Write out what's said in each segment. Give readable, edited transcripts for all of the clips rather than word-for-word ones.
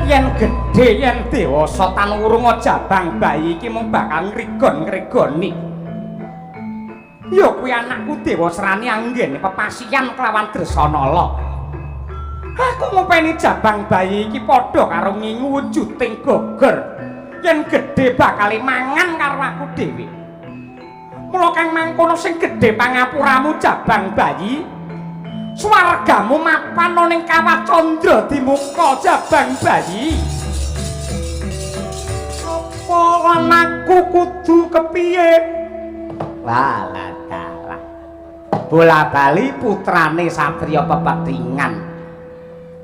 yen gedhe yen dewasa tan urung jabang bayi iki mung bakal ngrigon-ngrigoni. Ya kuwi anakku dewasrane anggene pepasihan kelawan Dresanala. Aku ngopeni jabang bayi iki padha karo ngingu wujuding gogor. Yen gedhe bakal mangan karo aku dhewe. Mula kang mangkono sing gedhe pangapuramu jabang bayi. Swargamu mapan ning Kawah Candra Dimuka jabang bayi. Apa anakku kudu kepiye? Walah dalah. Bola-bali putrane satriya pepethingan.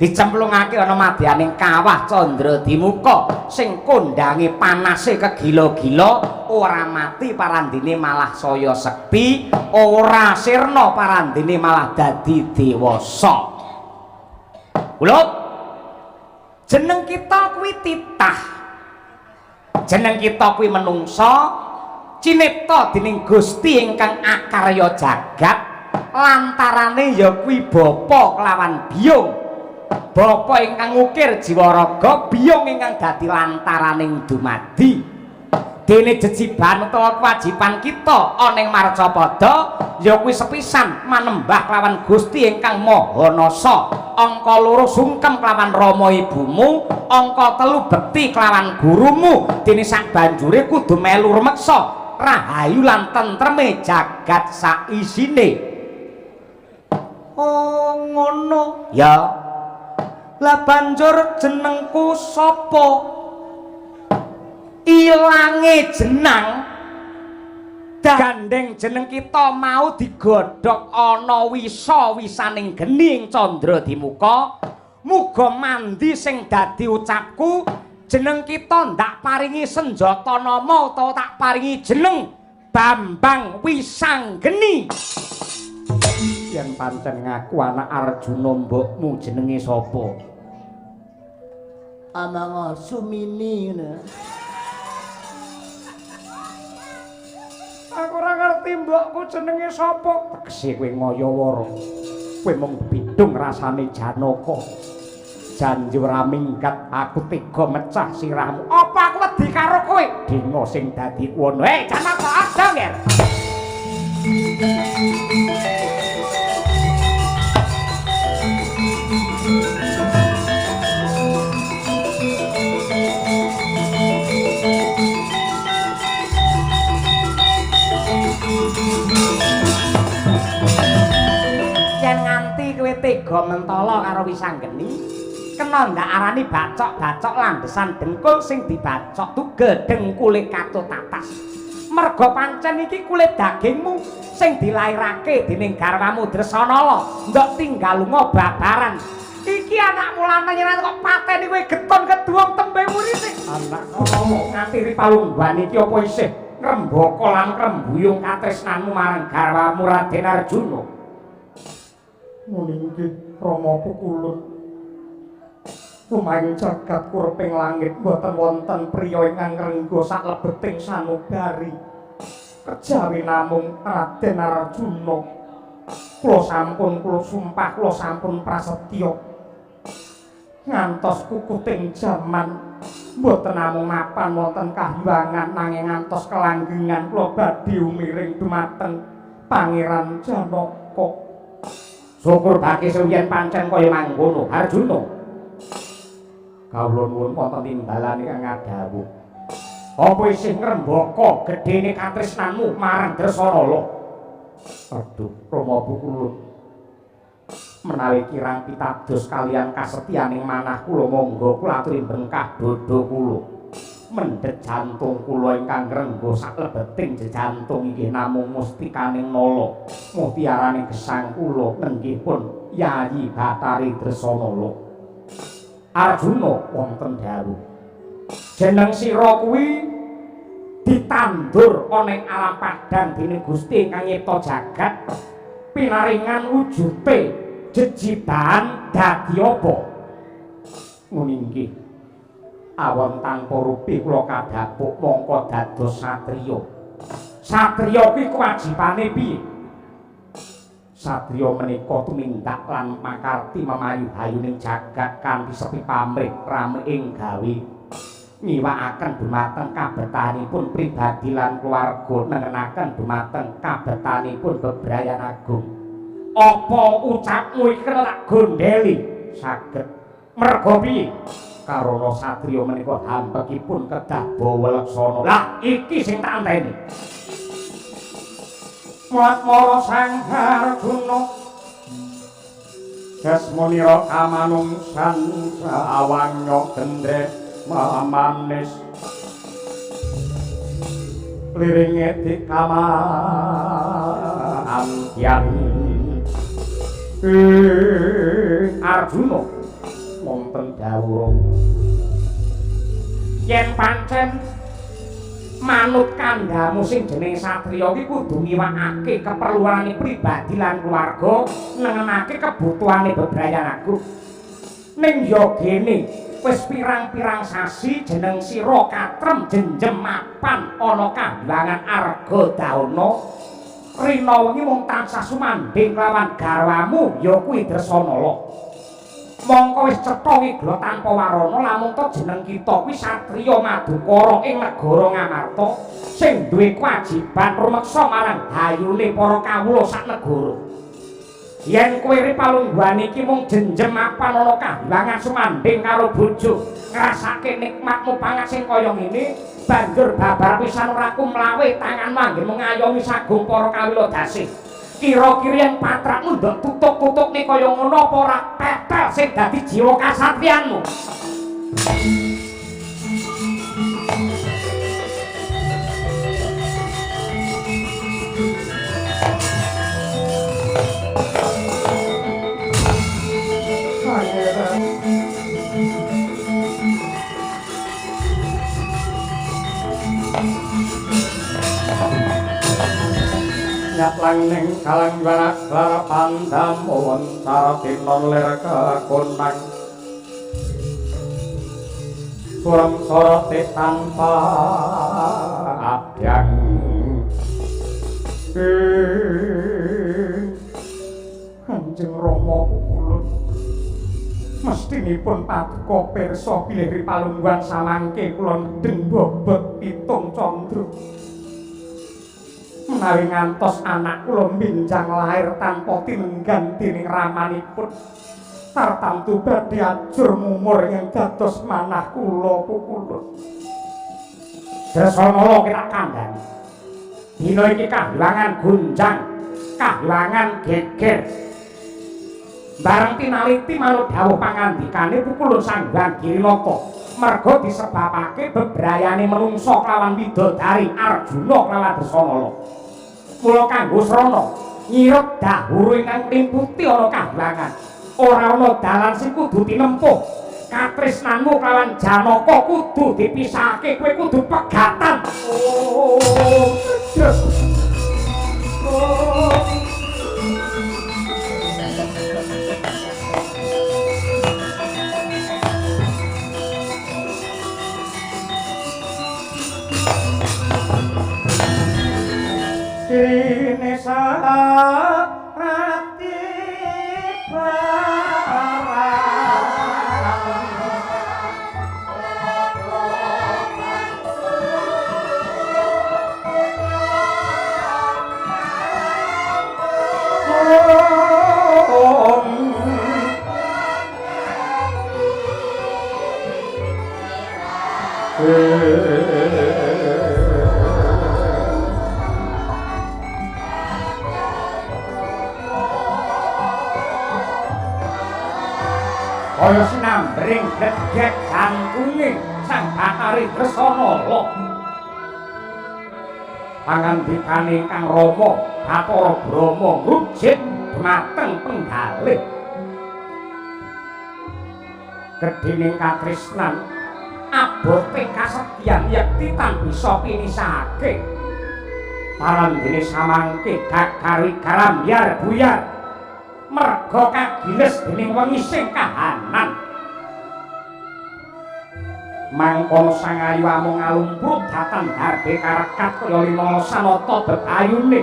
Dicemplungake ana madyaning Kawah Candra Dimuka sing kondange panase kegila-gila, ora mati parandene malah saya sepi, ora sirna parandene malah dadi dewasa. Ulut. Jeneng kita kuwi titah. Jeneng kita kuwi menungsa cinipta dening Gusti ingkang akarya jagat, lantarane ya kuwi bapa kelawan biyung. Bapa ingkang ngukir jiwa raga, biyung ingkang dadi lantaraning dumadi. Dene jejiban utawa kewajiban kita ana ing marcapada ya kuwi sepisan manembah kelawan Gusti ingkang Maha Nasa. Angka 2 sungkem kelawan Rama ibumu, angka 3 bekti kelawan gurumu. Dene sak banjure kudu melu remeksa rahayu lan tentreme jagat sak isine. Oh ngono ya. Lah banjur jenengku sapa? Ilange jenang gandeng jeneng kita mau digodhog ana wisa-wisaning geni ing Candra Dimuka. Muga mandi sing dadi ucapku, jeneng kita ndak paringi senjata nama utawa tak paringi jeneng Bambang Wisanggeni. Yen pancen ngaku anak Arjuna mbokmu jenenge sapa? Amang Sumini ngono. Aku ora ngerti mbokku jenenge sapa. Tegese kowe ngayawara. Kowe mung bidung rasane Janaka. Janji ora minggat aku tega mecah sirahmu. Apa aku wedi karo kowe? Dinga sing dadi wono. Janaka aja nger. Yen nganti kowe tega mentala karo Wisanggeni, kena ndak arani bacok-bacok landesan dengkul sing dibacok tugel dengkule katut atas. Merga pancen iki kulit dagingmu sing dilairake dening garwamu Dresanala, ndok tinggal lunga babaran. Iki anakmu lanang yen kok pateni kowe geton keduwong tembe murine. Anak ngono nganti ripalungguhan iki apa isih ngrembaka lan krembuyung katresnanmu marang garwamu Raden Arjuna. Muni nggih Rama Pukulun. Lumahing jagat kurping langit boten wonten priya ingkang ngrengga saklebeting sanubari. Kejawi namung Raden Arjuna. Kula sumpah kula sampun prasetya. Ngantos kukuting jaman mboten namung mapan wonten kahyangan nanging ngantos kelanggengan kula badhe umiring dumateng Pangeran Janaka. Syukur bagi yen pancen kaya mangkono Arjuna. Kawula nuwun wonten timbalan ingkang ngadhawuh. Apa isih ngrembaka gedhene katresnanmu marang Dresanala? Aduh, Rama Pukulun. Menawi kirang pitados kalian kasetyaning manah kula monggo kula aturi bengkah dada kula. Mendhet jantung kula ingkang ngrengga saklebeting jejantung inggih namung mustikaning nala. Mutiarane gesang kula nenggipun Yayi Batari Dresanala. Arjuna wonten dawuh. Jeneng sira kuwi ditandur ana ing alam padang dening Gusti ingkang nyipta jagat. Pinaringan wujute jejiban dadi apa? Muni nggih. Awon tanpa rupi kula kadhapuk mongko dados satriya. Satriya kuwi kewajibane piye? Satriya menika tumindak lan makarti memayu hayuning jagat kanthi sepi pamrih rame ing gawe nyiwakaken dumateng kabetahanipun pribadi lan keluarga nengenaken dumateng kabetanipun bebrayan agung. Apa ucapmu iki kena tak gondeli saged merga piye karana satriya menika hampekipun kedah bawaleksana. Lah iki sing tak anteni. Watmara Sang Arjuna Jasmunira kamanungsan awangnya gendhe manis liringe dikamantian Arjuna wonten dawuh yen pancen manut kandhamu sing jeneng satriya iki kudu ngiwakake keperluane pribadi lan keluarga nengenake kebutuhane bebrayan agung ning yogene wis pirang-pirang sasi jeneng sira katrem jenjem mapan ana kahyangan arga dauna rina wengi mung tansah sumandhing lawan garwamu ya kuwi Dresanala. Mongko wis cetha wigla tanpa warana lamun to jeneng kita kuwi satriya madukara ing negara Ngamarta sing duwe kewajiban rumeksa marang hayune para kawula sak negara. Yen kowe ripalungguhan iki mung jenjem mapan ana kahyangan sumandhing karo bojo ngrasake nikmatmu pangat sing kaya ngene banjur babar pisan ora kumlawe tanganmu anggenmu ngayomi sagung para kawula dasih. Kira-kira yang patrakmu ndak tutuk-tutuk nih kaya ngono apa ora tetel sing dadi jiwa kasatriyanmu. Langning kalang barak lara pandam wontar tinon ler kekunang kurang soroti tanpa abyang Kanjeng Rama ulun mestinipun paduka pirsa bilih ripalungguhan samangke kula nedeng bobot pitung candra menawi ngantos anak kula minjang lair tanpa tinenggan dening ramanipun tartamtu badhe ajur mumur ing dados manah kula pukulun. Dresanala kita kandhani. Dina iki kahyangan gunjang, kahyangan geger. Bareng tinaliti manut dawuh pangandikane pukulun Sanghyang Girinata merga disebabake bebrayane menungsa kelawan widodari Arjuna kelawan Dresanala. Mula kanggo srana nyirep dahuru ingkang limputi ana kahyangan ora ana dalan sing kudu tinempuh katresnanmu kelawan Janaka kudu dipisahake kowe kudu pegatan. Dene sarati kaya sinambring gedhek jantunge Sang Bathari Dresanala. Pangandikane Kang Rama Bathara Brahma ngrujit dhumateng penggalih gedhening katresnan abote kasedyan yekti tan bisa pinisake parandene samangke gagari garam yar buyar merga kagiles dening wengi sing kahanan mangkono sang ayu amung ngalumprut dhateng garbe karekat kaya lima sanata bebayune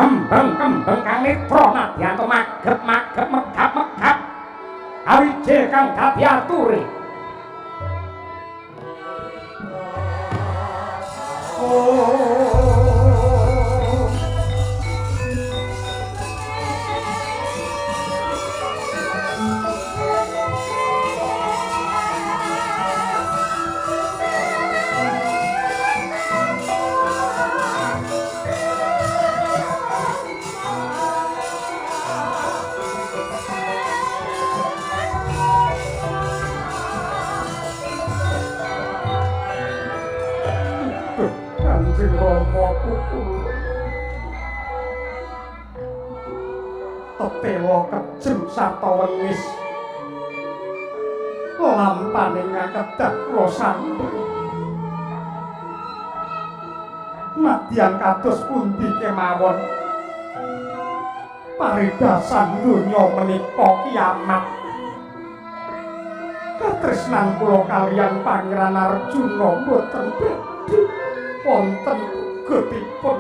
kembang-kembang kang netra nadyanto magep-magep megap-megap awije kang dadi ature Kanjeng Rama kukul tetewa kejem sarta wengis lampane ngakedah kula santri nadyan kados pundi kemawon paridasan donya menika kiamat katresnan kula kaliyan Pangeran Arjuna boten bedhi wonten getipun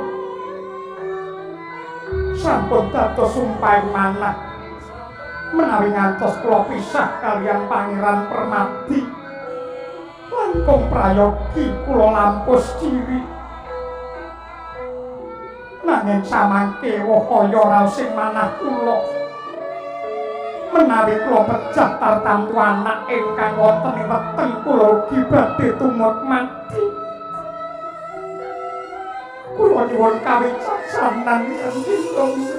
sampun dados sumpah manah menawi ngantos kula pisah kaliyan Pangeran Permadi langkung prayogi kula lampus ciri nanging samangke wahaya raosing manah kula menawi kula pejah tartamtu anak ingkang wonten ing weteng kula ugi badhe tumut mati kula nyuwun kawicaksanan Kanjeng Rama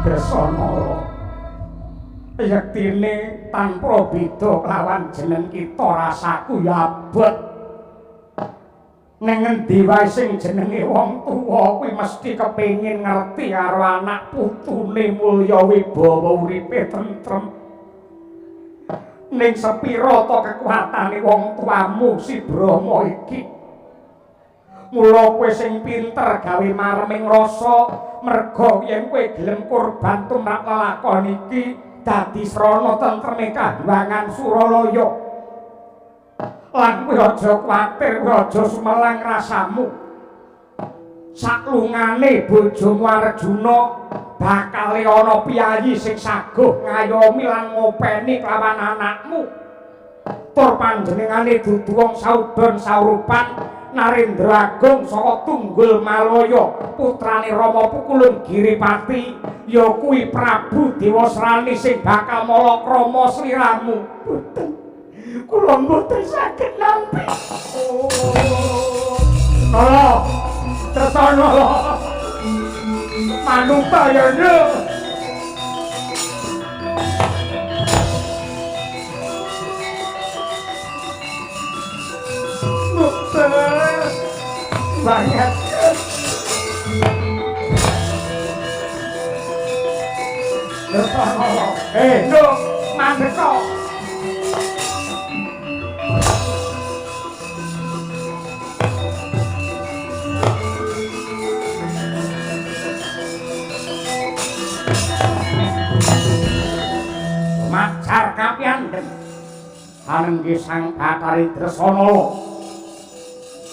Dasanala yektine tanpa beda lawan jeneng kita rasaku ya abot ning endi wae sing jenenge wong tuwa kuwi mesti kepengin ngerti karo anak putune mulya wibawa uripe tentrem ning sepira ta kekuatane wong tuamu si Brahma iki mula kowe sing pinter gawe mareming rasa merga yen kowe gelem kurban tumrap lelakon iki dadi srana tentreme Kahyangan Suralaya lan kowe aja kuwatir kowe aja sumelang rasamu saklungane bojomu Arjuna bakal ana piyayi sing saguh ngayomi lan ngopeni kelawan anakmu tur panjenengane dudu wong saudon saurupan Narendra Agung saka Tunggul Malaya putrane Rama Pukulun Giripati ya kuwi Prabu Dewasrani sing bakal malakrama sliramu boten kula mboten saged nampi Nala tresana manupayana banget no mandeka macar kapyandhen anengge sang Bathari Dresanala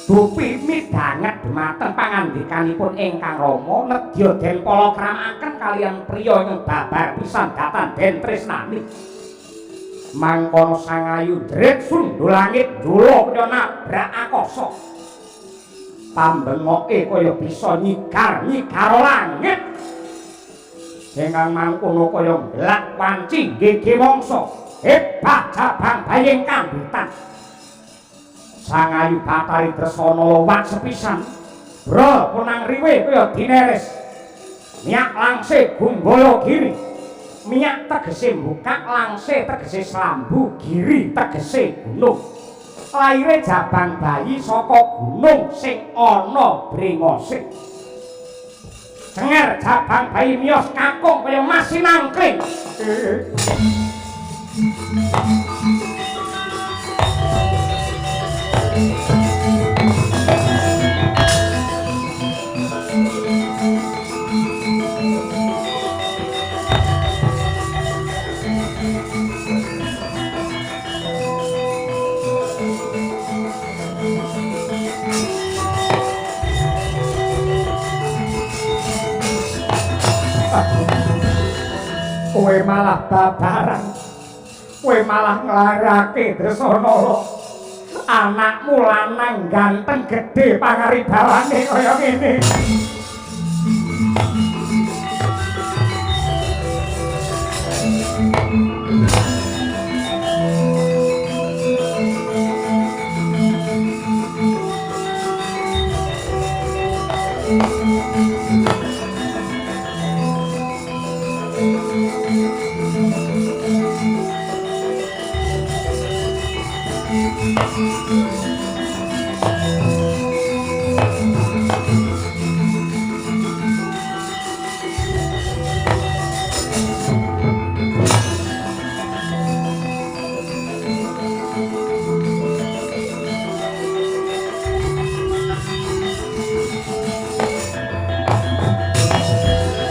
Dupi midhanget dhumateng pangandikanipun ingkang Rama nedya den palakramaken kaliyan priya ing babar pisan datan den tresnani. Mangkono sang ayu drit sundul langit ndula kaya nabrak akasa. Pambengoke kaya bisa nyigar langit. Ingkang mangkono kaya nglak wanci nggege mangsa. Hebat jabang baying kambutan. Sang ayu Bathari Dresanala wat sepisan bro punang riwe kaya dineres Miyak langse Gunggala Giri. Miyak tegese mbukak, langse tegese slambu, giri tegese gunung. Laire jabang bayi saka gunung sing ana brengosing. Cenger jabang bayi miyos kakung kaya masin angkring. Kowe malah babaran, kowe malah nglarake Dresanala. Anakmu lanang ganteng gedhe pangaribawane kaya ngene.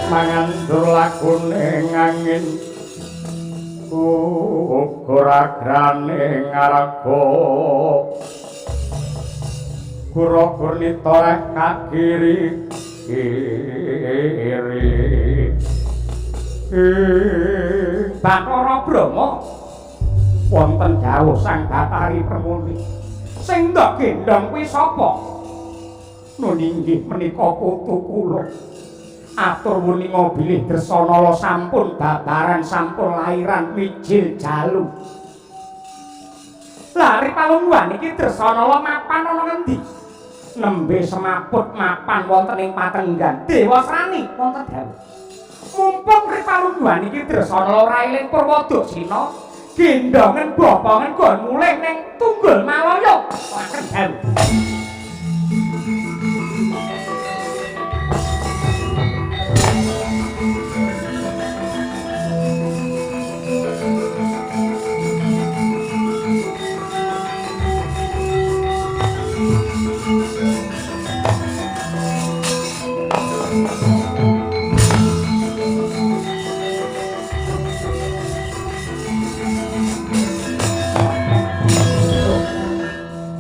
Mangandur lakune angin ukuragrane ngarga kura gurnita reh kagiri kiri Bathara Brahma wonten dawuh Sang Bathari Permuni sing ndak gendong kuwi sapa? Nun inggih menika putu kula. Atur wuninga bilih Dresanala sampun babaran sampun lairan mijil jalu. Lari palungguhan iki Dresanala mapan ana ngendi? Nembe semaput mapan wonten ing Patenggan. Dewa Srani wonten dawuh. Mumpung ripalungguhan iki Dresanala ora eling Purwadasina, gendongen bopongen gon mulih ning Tunggul Malaya. Laken dawuh.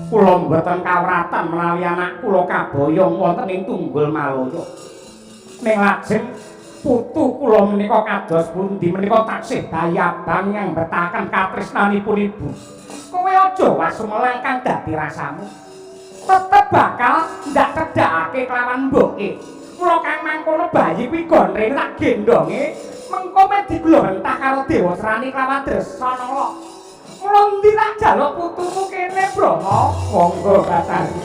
Kula mboten kawratan menawi anak kula kaboyong wonten ing Tunggul Malaya. Ning lajeng putu kula menika kados pundi menika taksih dayabang yang betaken katresnanipun ibu. Kowe aja wasumelang kang dadi rasamu. Tetep bakal ndak cedhakake kelawan mboke. Mula kang mangkono bayi kuwi gonrene tak gendonge, mengko diglo entah karo Dewa Srani kelawan Dresanala. Mula ndi tak jaluk putumu kene, Brahma? Monggo Bathari.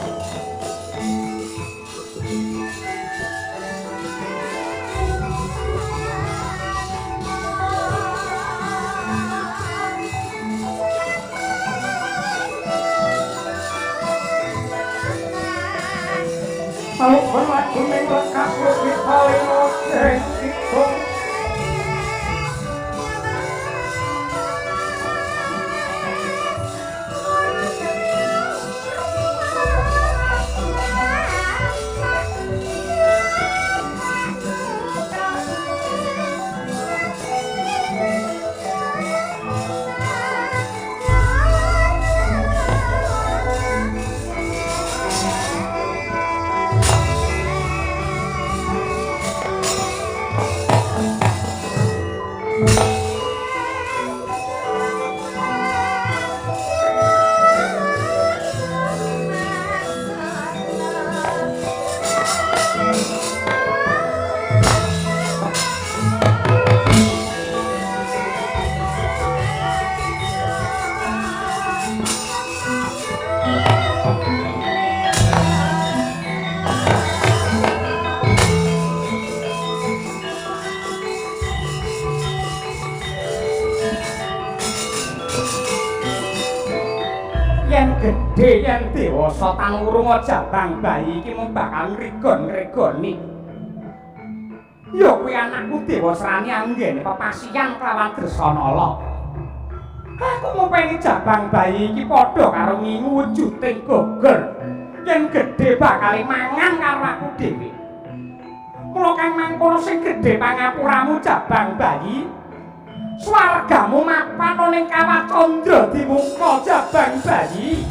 Kalau berlaku mengelakak lebih paling oseng itu yen gedhe yen dewasa tanurung jabang bayi iki mung bakal ngregon-ngregoni. Ya kuwi anakku dewasrani anggene pepasihan kelawan Dresanala. Aku ngopeni jabang bayi iki padha karo ngingu wujuding gogor. Yen gedhe bakal mangan karo aku dhewe. Mula kang mangkono sing gedhe pangapuramu jabang bayi. Swargamu mapan ning kawah candra dimuka jabang bayi.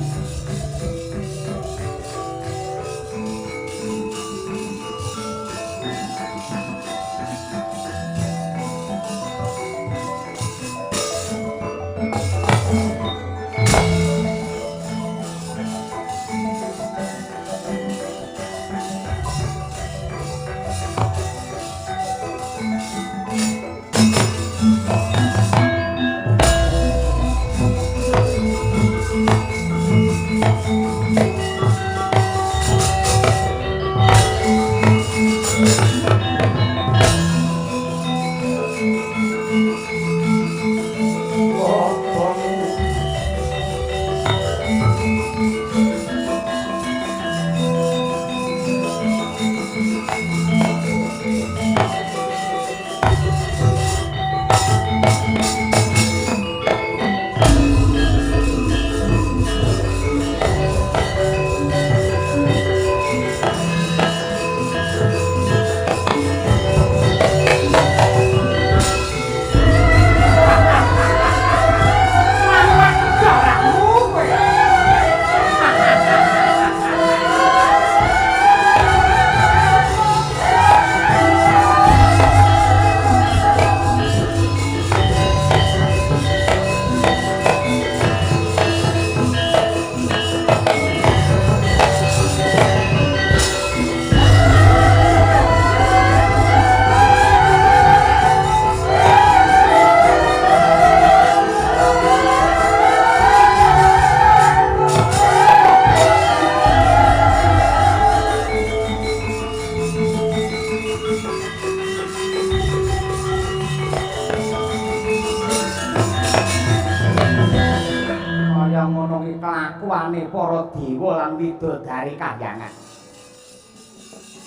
Kelakuane para dewa lan widodari kahyangan.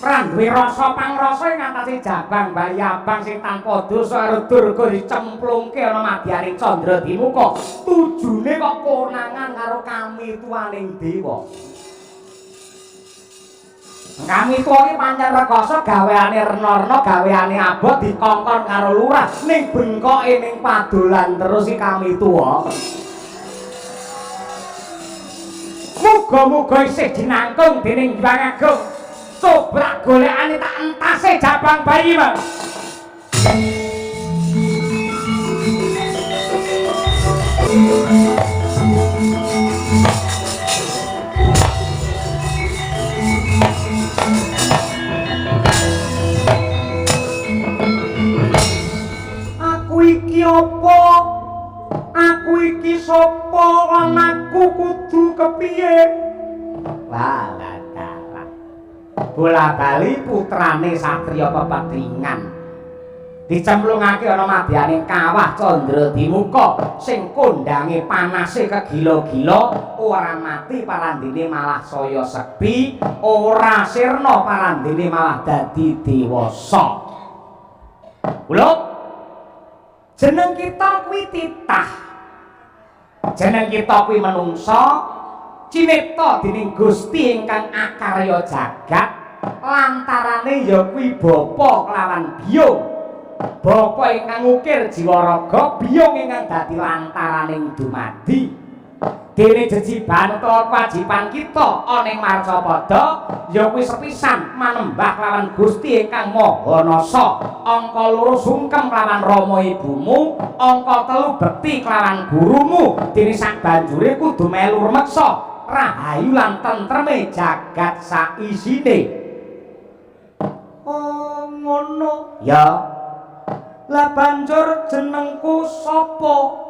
Ran duwe rasa pangrasa ing atase jabang bayi abang sing tanpa dosa karo durga dicemplungke ana madyaning candra dimuka. Tujune kok konangan karo kamituaning dewa. Kamituwa iki pancen rekoso gaweane Rena-Rena gaweane abot dikongkon karo lurah ning bengkoke ning padolan terus iki kamituwa. Muga-muga isih dinangkung dening Hyang Agung. Cobrak golekane tak entase jabang bayi, Mas. Aku iki apa? Aku iki sapa lan aku kudu kepiye? Walah dalah. Bola-bali putrane satriya pepatringan. Dicemplungake ana madyaning kawah candra dimuka sing kondange panase kegila-gila, ora mati parandene malah saya sepi, ora sirna parandene malah dadi dewasa. Kula jeneng kita kuwi titah. Jeneng kita kuwi manungsa cinipta dening Gusti ingkang akarya jagat lantarane ya kuwi bapa kelawan biyung. Bapa ingkang ngukir jiwa raga, biyung ingkang dadi lantaraning dumadi. Dene jejiban utawa kewajiban kita ana ing marcapada ya kuwi sepisan manembah kelawan Gusti ingkang Maha Nasa. Angka 2 sungkem kelawan Rama ibumu, angka 3 bekti kelawan gurumu. Dene sak banjure kudu melu remeksa rahayu lan tentreme jagat sak isine. Oh ngono. Ya. Lah banjur jenengku sapa?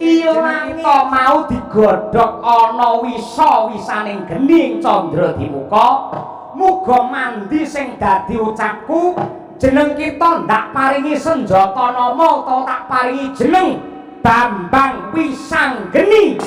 Iya kita mau digodhog ana wisa-wisaning gening candra dimuka. Muga mandi sing dadi ucapku, jeneng kita ndak paringi senjata nama utawa tak paringi jeneng Bambang Wisanggeni.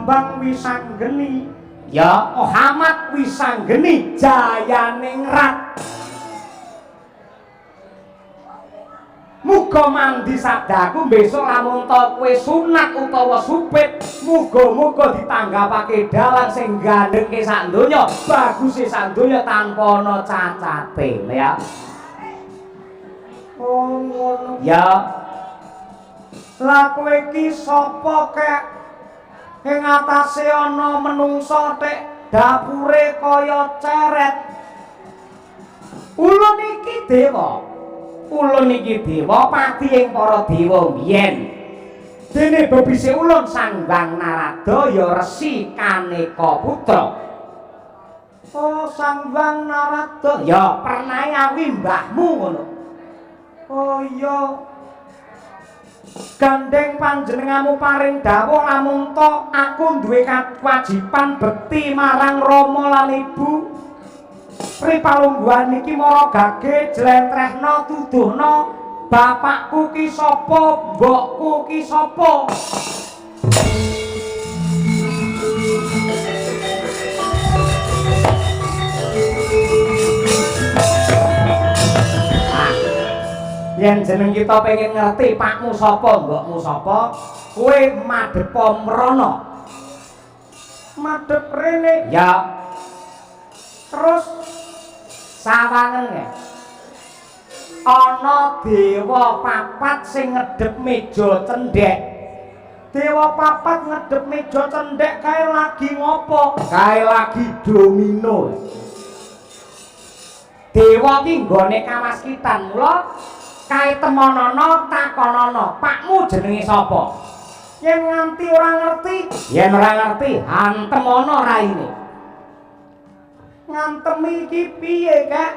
Bambang Wisanggeni ya Muhammad Wisanggeni Jayaningrat muga mandi sabdaku besok lamun ta kowe sunat utawa supit muga-muga ditanggapake dalan sing gandengke sak donya baguse sak donya tanpa ana cacate ya oh ngono ya lah kowe iki sapa kek ing atase ana menungsa tek dapure kaya ceret ulun iki dewa ulun iki dewa pati ing para dewa biyen dene bebise ulun Sanghyang Narada ya Resi Kaneka Putra oh Sanghyang Narada ya pernayawi mbahmu ngono oh iya gandeng panjenenganmu paring dawuh lamun to aku duwe kewajiban bekti marang Rama lan Ibu pripalungguhan iki mara gage jlentrehna tuduhna bapakku ki sapa mbokku ki sapa yen jeneng kita pengen ngerti pakmu sapa mbokmu sapa kowe madhep mrana madhep rene ya terus sawangen ya ana dewa papat sing ngedhep meja cendhek dewa papat ngedhep meja cendhek kae lagi ngopo kae lagi domino dewa ki nggone kawaskitan mula kae temonono takonono pakmu jenenge sapa yen nganti ora ngerti hantemono raine ngantem iki piye kak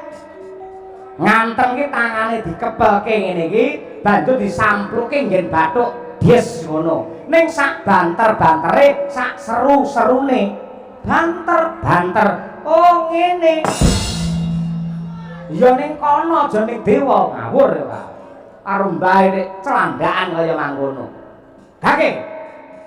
ngantem ki tangane dikebelke ngene iki banjur disampluke nggen bathuk des ngono ning sak banter-bantere sak seru-serune banter-banter oh ngene ya ning kono aja ning dewa ngawur ya Pak karo mbahe nek celandakan kaya mangkono gage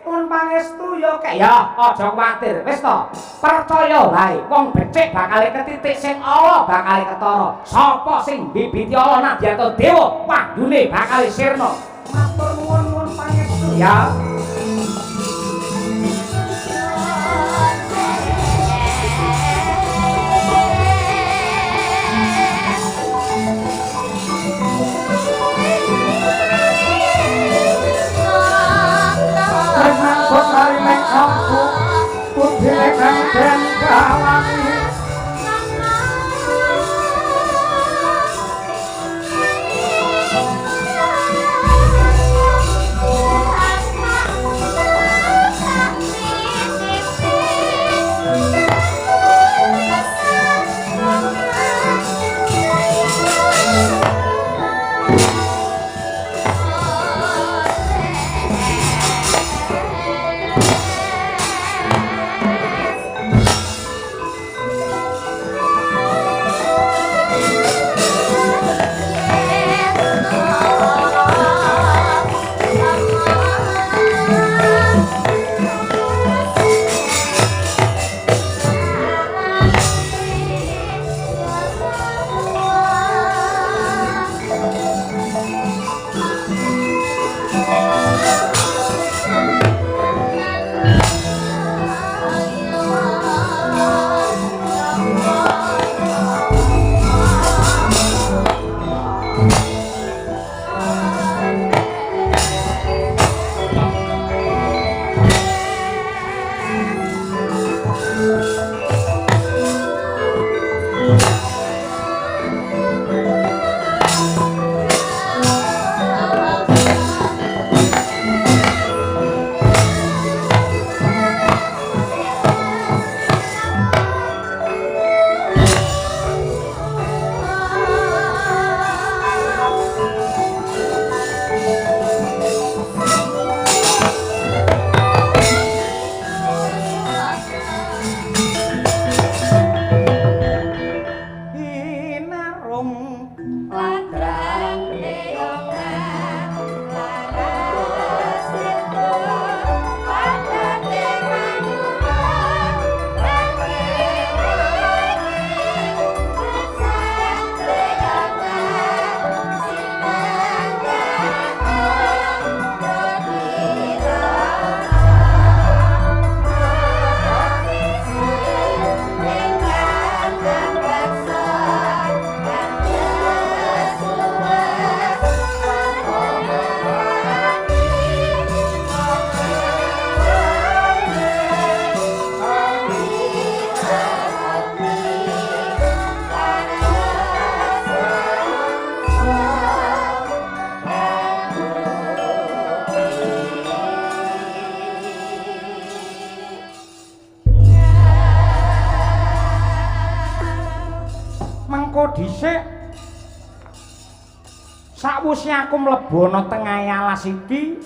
nuwun pangestu ya kek ya aja kuwatir wis to percaya wae wong becik bakal ketitik sing ala bakal ketara sapa sing bibiti ala nadyanto dewa wahyune bakal sirna matur nuwun pangestu ya aku putih dan kawangi teko dhisik. Sakwise aku mlebu ana tengahe alas iki.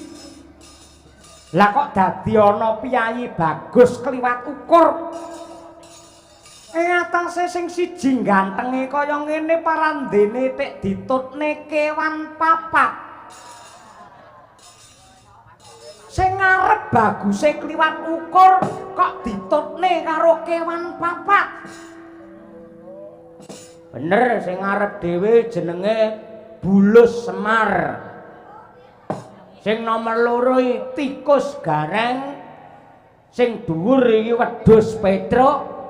Lah kok dadi ana piyayi bagus kliwat ukur. Atase sing siji gantenge kaya ngene parandene tek ditutne kewan papat. Sing ngarep baguse kliwat ukur kok ditutne karo kewan papat. Bener sing ngarep dhewe jenenge Bulus Semar. Sing nomor loro tikus gareng. Sing dhuwur iki wedhus Petruk.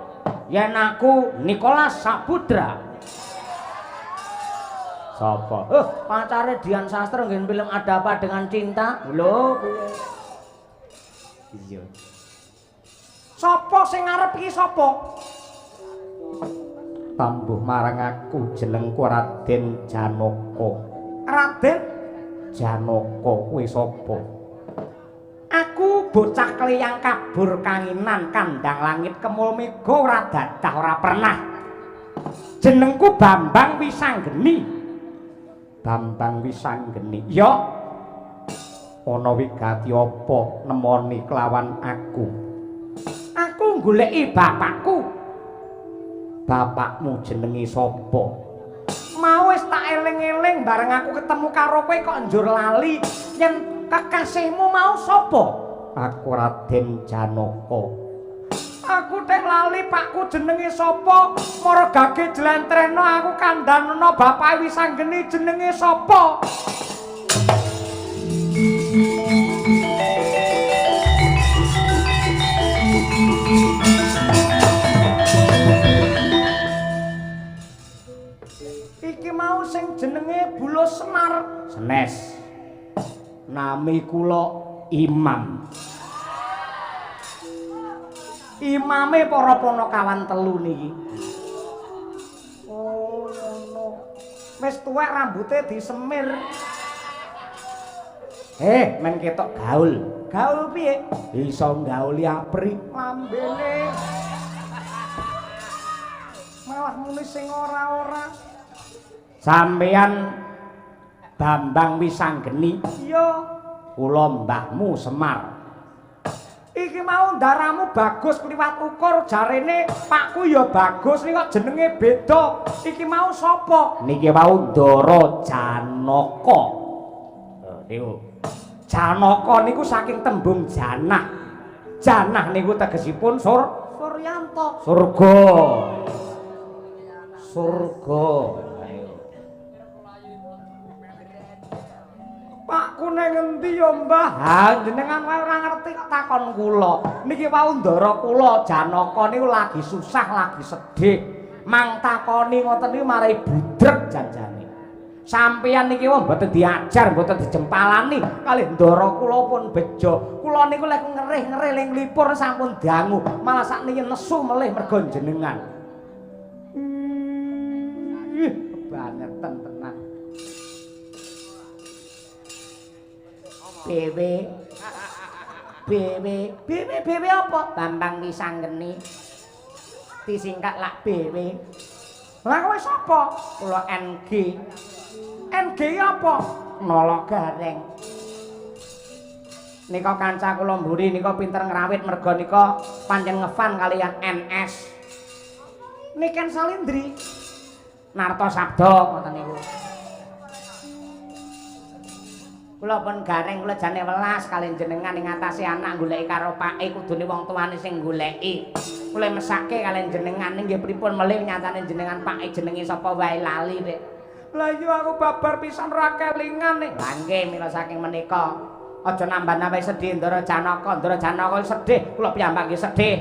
Yen aku Nicholas Saputra. Sapa? Pacare Dian Sastro nggih film Ada Apa Dengan Cinta. Lho. Iya. Sapa sing ngarep iki sapa? Tambuh marang aku jenengku Raden Janaka. Raden Janaka kuwi sapa? Aku bocah kleyang kabur kanginan kandang langit kemul mega ora dadah ora pernah. Jenengku Bambang Wisanggeni. Bambang Wisanggeni. Ya. Ana wigati apa nemoni kelawan aku? Aku goleki bapakku. Bapakmu jenenge sapa? Mau wis tak eling-eling bareng aku ketemu karo kowe kok njur lali yen kekasihmu mau sapa? Aku Raden Janaka. Aku tek lali pakku jenenge sapa? Margage jlentrehno aku kandhanono bapak Wisanggeni jenenge sapa? Iki mau sing jenenge Bulus Semar. Senes. Nami kula Imam. Imame para Panakawan telu niki. Oh, ngono. Wis tuwek rambuté disemir. Men ketok gaul. Gaul piye? Iso gauli apri lambene. Malah muni sing ora-ora. Sampeyan Bambang Wisanggeni. Iya. Kula mbahmu Semar. Iki mau ndaramu bagus kliwat ukur jarene pakku ya bagus ning kok jenenge beda. Iki mau sapa? Niki mau Ndara Janaka. Niku. Janaka niku saking tembung janah. Janah niku tegesipun Suryanto. Surga. Surga. Pakku nang endi ya, Mbah? Ha, jenengan wae ora ngerti kok takon kula. Niki wau ndara kula Janaka niku lagi susah, lagi sedih. Mang takoni ngoten niku marai budreg janjane. Sampeyan niki wae mboten diajar, mboten dijempalani kalih ndara kula pun bejo. Kula niku lek ngerih-ngerih ling lipur sampun dangu, malah sakniki nesu melih mergo jenengan. Kebangetan tenan. BW apa? Bambang Wisanggeni. Disingkat lak BW. Lah kowe sapa? Kula NG. NG apa? Nolo Gareng. Nika kanca kula mburi nika pinter ngrawit merga nika pancen ngefan kalian NS. Niken Salindri. Narto Sabda ngoten niku. Kula pun gareng kula jane welas kalian jenengan ing ngatasi anak goleki karo pake kudune wong tuane sing goleki. Kula mesake kalian jenengan nggih pripun melih nyatane jenengan pake jenenge sapa wae lali rek. Lah iya aku babar pisan ra kelingan nek. Lah nggih mila saking menika aja nambah-nambah sedih Ndara Janaka. Ndara Janaka sedih, kula piyambak nggih sedih.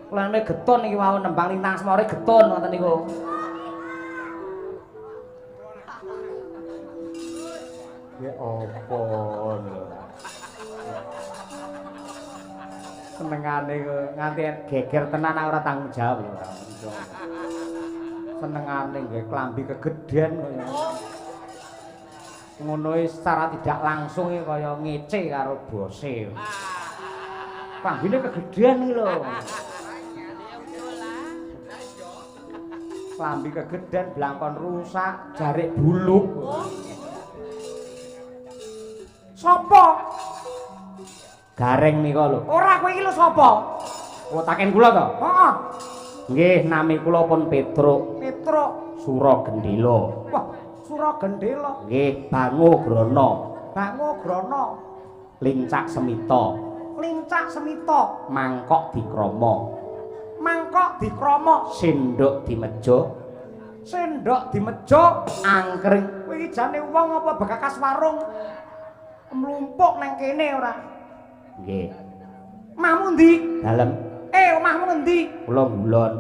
Kula neme getun iki wau nembang lintang semore getun ngoten niku. Ya apa lho. Senengane nganti geger tenan ora tanggung jawab lho. Senengane nggih klambi kegedhen kaya. Ngono secara tidak langsung kaya ngece karo bose. Klambine kegedhen iki lho. Klambi kegeden, blangkon rusak, jarik buluk. Sopo? Gareng nika lho. Ora kowe iki lho sapa? Oh taken kula to? Heeh. Nggih, nami kula pun Petruk. Petruk Suragendela. Wah, Suragendela. Nggih, Bangograna. Bangograna. Lincak Semita. Lincak Semita. Mangkok dikrama. Mangkok dikrama. Sendok dimeja. Sendok dimeja. Angkring. Kowe iki jane wong apa begakas warung? Mlumpuk nang kene ora? Nggih. Omahmu ndi? Dalem. Omahmu ngendi? Kula ngulon.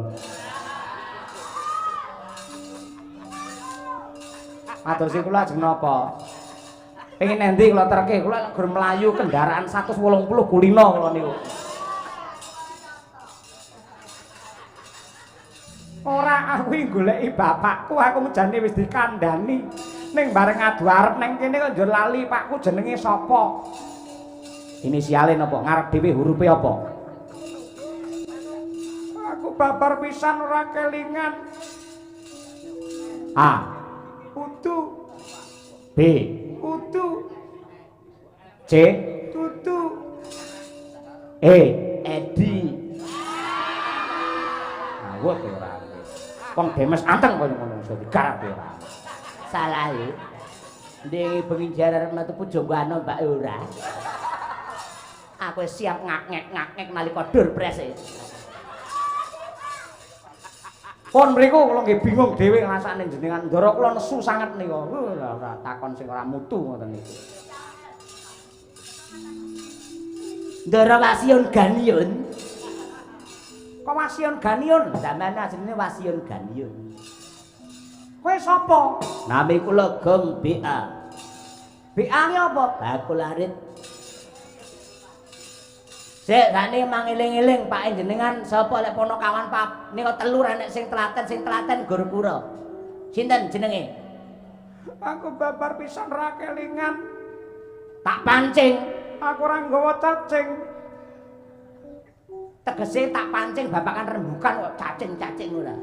Matur sing kula ajeng napa? Pengen endi kula terke? Kula gur mlayu kendaraan 180 kulino kula niku. Ora aku goleki bapakku, aku jane wis dikandhani. Ning bareng adu arep nang kene kok njur lali pakku jenenge sapa? Inisiale napa? Ngarep dhewe hurufe apa? Aku babar pisan ora kelingan. A. Utu. B. Utu. C. Tutu. E. Edi. Awet ora. Wong demes anteng kaya ngono iso digarap ora. Salah e. Ndek bengi jarar metu pujangana Mbak ora. Aku siap ngak-ngek nalika dur prese. Pun mriku kula nggih bingung dhewe ngrasakne jenengan ndara kula nesu sanget nika. Ora takon sing ora mutu ngoten niku. Ndara Wasion Ganiun. Kok Wasion Ganiun? Zamane asline Wasion Ganiun. Kowe sapa? Nami kula Gong BA. BA ki apa? Bakul arit. Sik, sakniki mangeling-eling Pak jenengan sapa lek ponokawan Pak nika telur enek sing telaten Gurpura. Sinten jenenge? Aku babar pisan ra kelingan. Tak pancing. Aku ora nggawa cacing. Tegese tak pancing babakan rembukan kok cacing-cacing ora.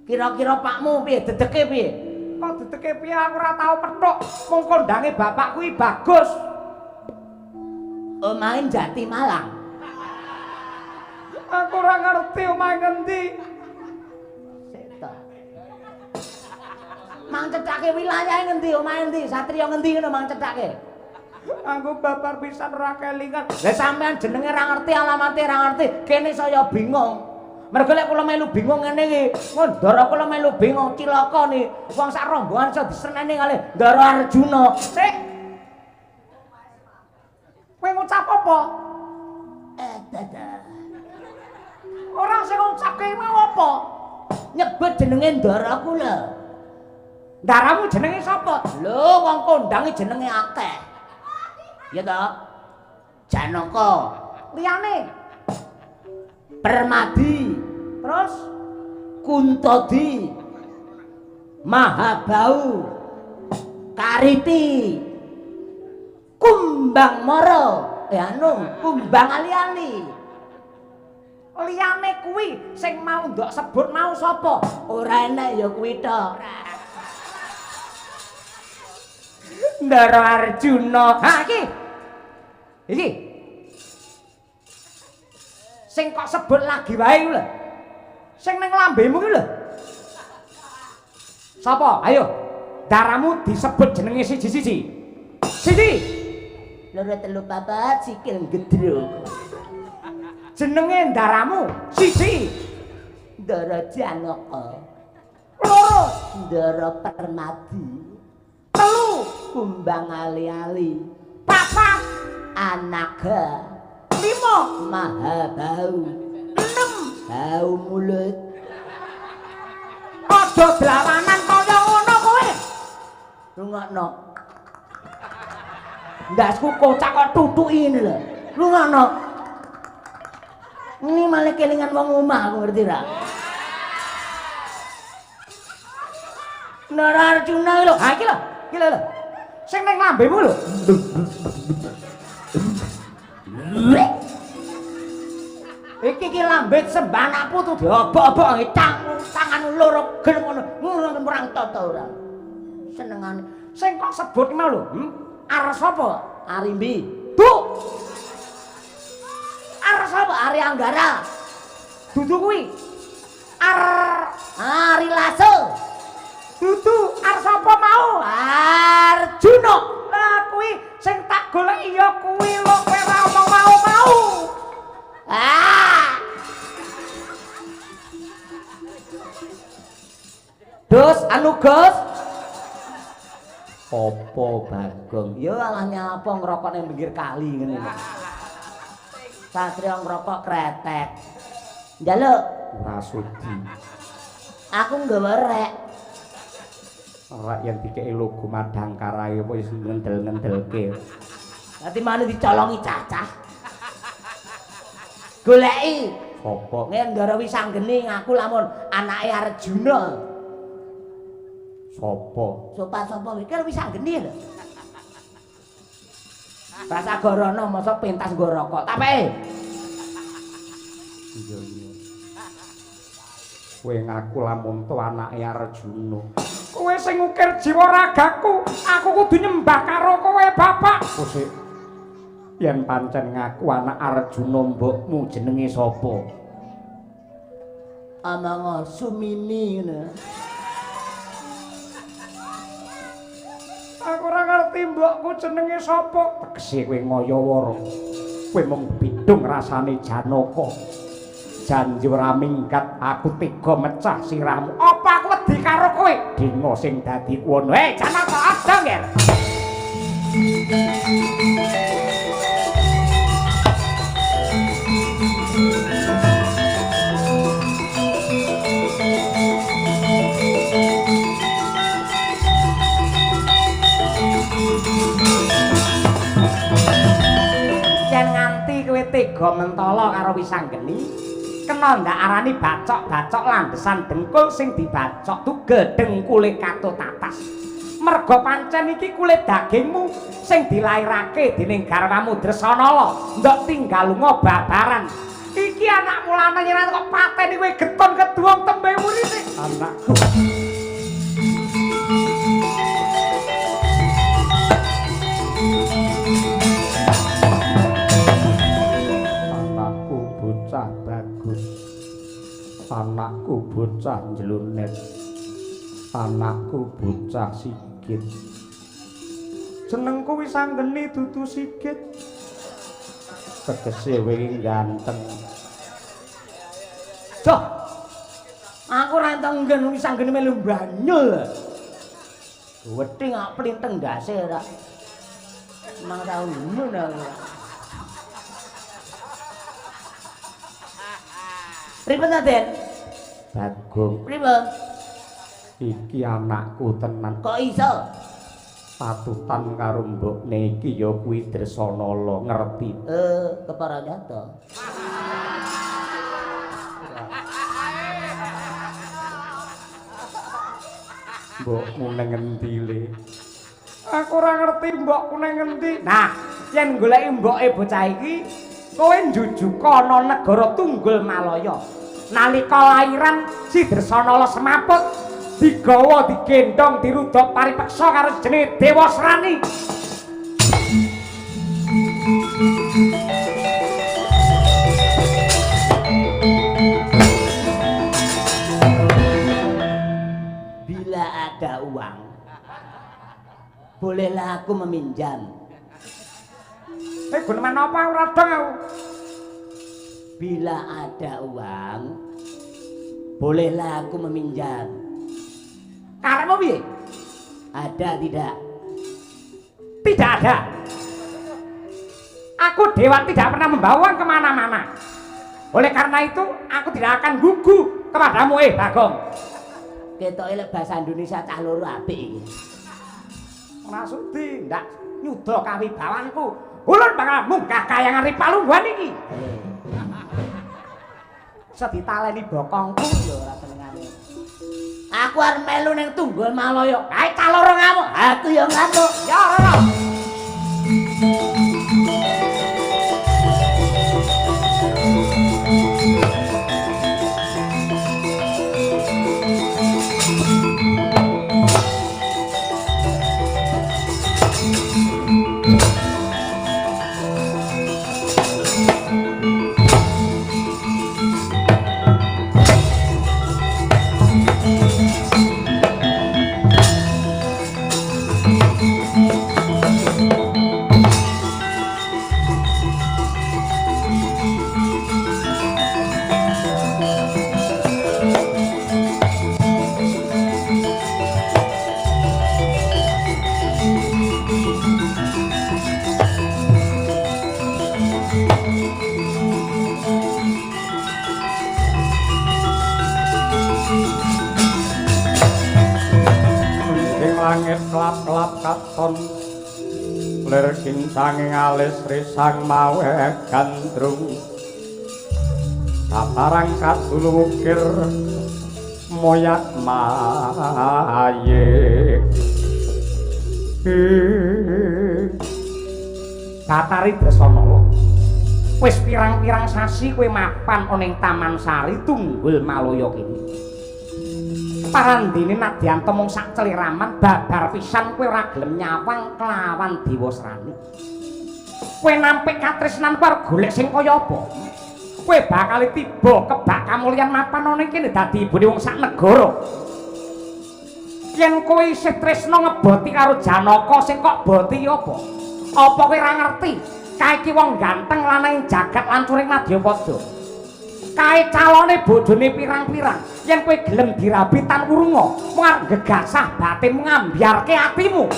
Kira-kira Pakmu piye dedeke piye? Kok dedeke piye aku ora tau pethuk. Mung kondange bapak kuwi bagus. Omahe Jati Malang. Aku ora ngerti omahe ngendi. Seta. Mang cethake wilayahe ngendi, omahe endi, satriya ngendi ngono mang cethake. Aku babar pisan ora kelingan. Lah sampean jenenge ra ngerti, alamate ra ngerti, kene saya bingung. Mergo lek kula melu bingung ngene iki, ndara kula melu bingung cilaka nih. Wong sak rombongan iso diseneni kalih Ndara Arjuna. Sik. Kowe ngucap apa? Orang sing ngucapke mau apa? Nyebut jenenge Ndara kula. Ndaramu jenenge sapa? Lho, wong kondange jenenge akeh. Ya toh? Janaka. Liyane Permadi, terus Kuntadi, Mahabau, Kariti, Kumbang Mara, Kumbang Ali-ali. Liyane kuwi sing mau ndok sebut mau sapa? Ora enek ya kuwi tok. Ndara Arjuna. Ha iki. Iki. Sing kok sebut lagi wae ku lho. Sing ning lambemu ku lho. Sapa? Ayo. Daramu disebut jenenge siji-siji. Siji. Loro telu papat sikil gedruk. Jenenge ndaramu siji. Ndara Janaka. Loro Ndara Permadi. Telu Kumbang Ali-ali. Papat Anaga. 5 Mahabau. 6 Bau mulut. Aja dlawanan kaya ngono kowe. Rungokno. Ndasku kocak kok tutuki ngene lho. Rungokno. Ini malah kelingan wong omah aku ngerti ra? Ndara Arjuna lho. Ha iki lho. Iki lho. Sing ning lambemu lho. Iki lambet sembah putu diobok-obok tangan loro gelem ngono murang tata ora. Senengane. Sing kok sebut mau lho, arep sapa? Arimbi. Bu. Arep sapa? Ari Anggara. Dudu kuwi. Ari Lasso. Dudu arep sapa mau? Arjuna. Lah kuwi sing tak golek ya kuwi lho kowe ora omong mau. Dus anu Gus. Opo Bagong? Ya alah nyapa ngerokok ning pinggir kali ngene lho. Satria ngerokok kretek. Njaluk ora sudi. Aku nggawa rek. Ora yen dikeki logo Madangkara wis ngendel-ngendelke. Nanti mana dicolongi cacah. Goleki Sapa? Ngendara Wisanggeni ngaku lamun anake Arjuna. Sapa? Sapa iki Wisanggeni lho. Rasa gorono mosok pentas nggo rokok. Tapeke. Iya. Kowe ngaku lamun to anake Arjuna. Kowe sing ngukir jiwa ragaku, aku kudu nyembah karo kowe, Bapak. Kusik. Yen pancen ngaku anak Arjuna mbokmu jenenge sapa? Amang Sumini ngono. Aku ora ngerti mbokku jenenge sapa. Tegese kowe ngayawara. Kowe mung bidung rasane Janaka. Janji ora minggat aku tega mecah sirahmu. Apa aku wedi karo kowe? Dina sing dadi wono. Janaka aja ngger. Yen nganti kowe tega mentala karo Wisanggeni, kena ndak arani bacok-bacok landesan dengkul sing dibacok tugel dengkule katut atas. Merga pancen iki kulit dagingmu sing dilairake dening garwamu Dresanala, ndok tinggal lunga babaran. Iki anakmu lanang yen kok pateni kowe geton keduwong tembe murine. Anakku. Anakku bocah bagus. Anakku bocah njlunet. Anakku bocah Sigit. Jenengku Wisanggeni dudu Sigit. Tegese wingi ganteng. Duh. Aku ora enteng Wisanggeni melu banyul. Wedi ngak plinteng ndase ora. Mang taun ngono. Pripun ta, Den? Bagong, Pripun? iki anakku tenan. Kok iso? Patutan karo mbokne iki ya kuwi Dresanala, ngerti? Kepara nyata. Mbokmu ning endi le? Aku ora ngerti mbokku ning endi. Nah, yen goleki mboke bocah iki, kowe njujuka ana negara Tunggul Malaya. Nalika lairan si Dresanala semaput, digawa digendong dirudok paripeksa karo jenenge Dewa Srani. Bila ada uang, bolehlah aku meminjam. Guneman apa ora dong aku? Bila ada uang, bolehlah aku meminjam. Karepmu piye? Ada tidak? Tidak ada. Aku Dewa tidak pernah membawa uang kemana-mana. Oleh karena itu, aku tidak akan gugu kepadamu, Bagong. Ketoke lek bahasa Indonesia cah loro apik iki. Maksudi ndak nyuda kawibawanku. Ulun bakal munggah kayangan Ripalungguhan iki. Seditaleni bokongku ya ora senengane. Aku arep melu ning Tunggul Malaya. Kae cah loro ngamuk. Aku ya ngamuk. Ya ora. ing langit kelap-kelap katon lir kincanging alis risang mawe gandrung kaparang kadulu ukir moyak maye Batari Dresanala wis pirang-pirang sasi kowe mapan ana ing Taman Sari Tunggul Malaya kene parandene nadyan temung sak celiraman babar pisan kowe ora gelem nyawang kelawan Dewa Srani kowe nampik katresnan karo golek sing kaya apa kowe bakal tiba kebak kamulyan mapan ana ing kene dadi ibune wong sak negara yen kowe isih tresna ngeboti karo Janaka sing kok boti apa kowe ora ngerti kae iki wong ganteng lanang jagat lancuring Madyapada kae calone bojone pirang-pirang yen kowe gelem dirabi tan wurunga mung arep gegasah batinmu ngambyarke atimu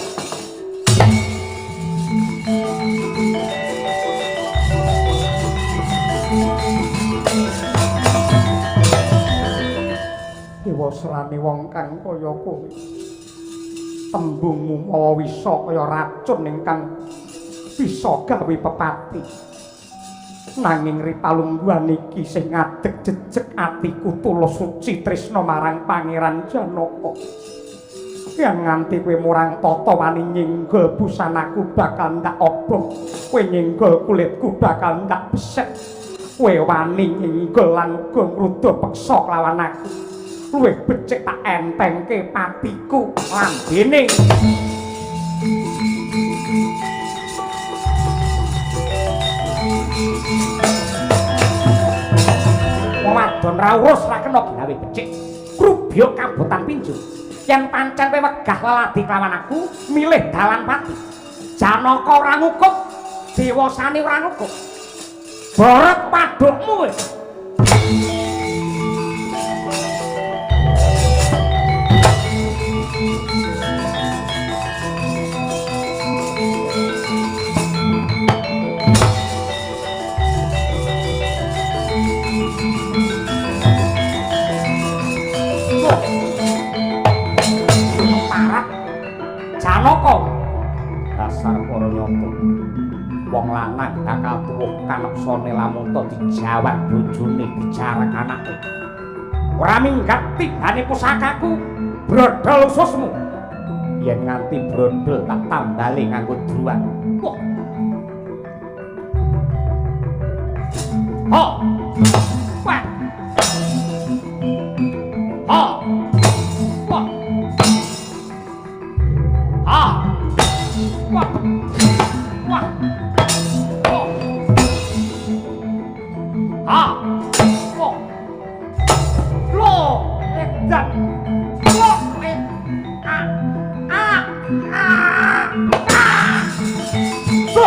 Dewa Srani wong kang kaya kowe tembungmu mawa wisa kaya racun ingkang bisa gawe pepati nanging ripalungguhan iki sing ngadeg jejeg atiku tulus suci tresna marang Pangeran Janaka yen nganti kowe murang tata wani nyinggol busanaku bakal ndak obong kowe nyinggol kulitku bakal ndak besek kowe wani nyinggol lan uga ngruda peksa lawan aku luwih becik tak entengke patiku lambene wadon rawus ra kena gawe becik krubya kabotan pinjul yen pancen kowe wegah leladi kelawan aku milih dalan pati Janaka ora ngukup Dewa Sani ora ngukup borot padukmu Janaka dasar para nyata wong lanang bakal tuwuh kaneksane lamun to dijawab bojone dijarek anake ora minggat tibane pusakaku brodol ususmu yen nganti brodol tak tambali nganggo druwan ho wah ho wah ah wah wah oh ah oh lo edan lo ah ah ah ah so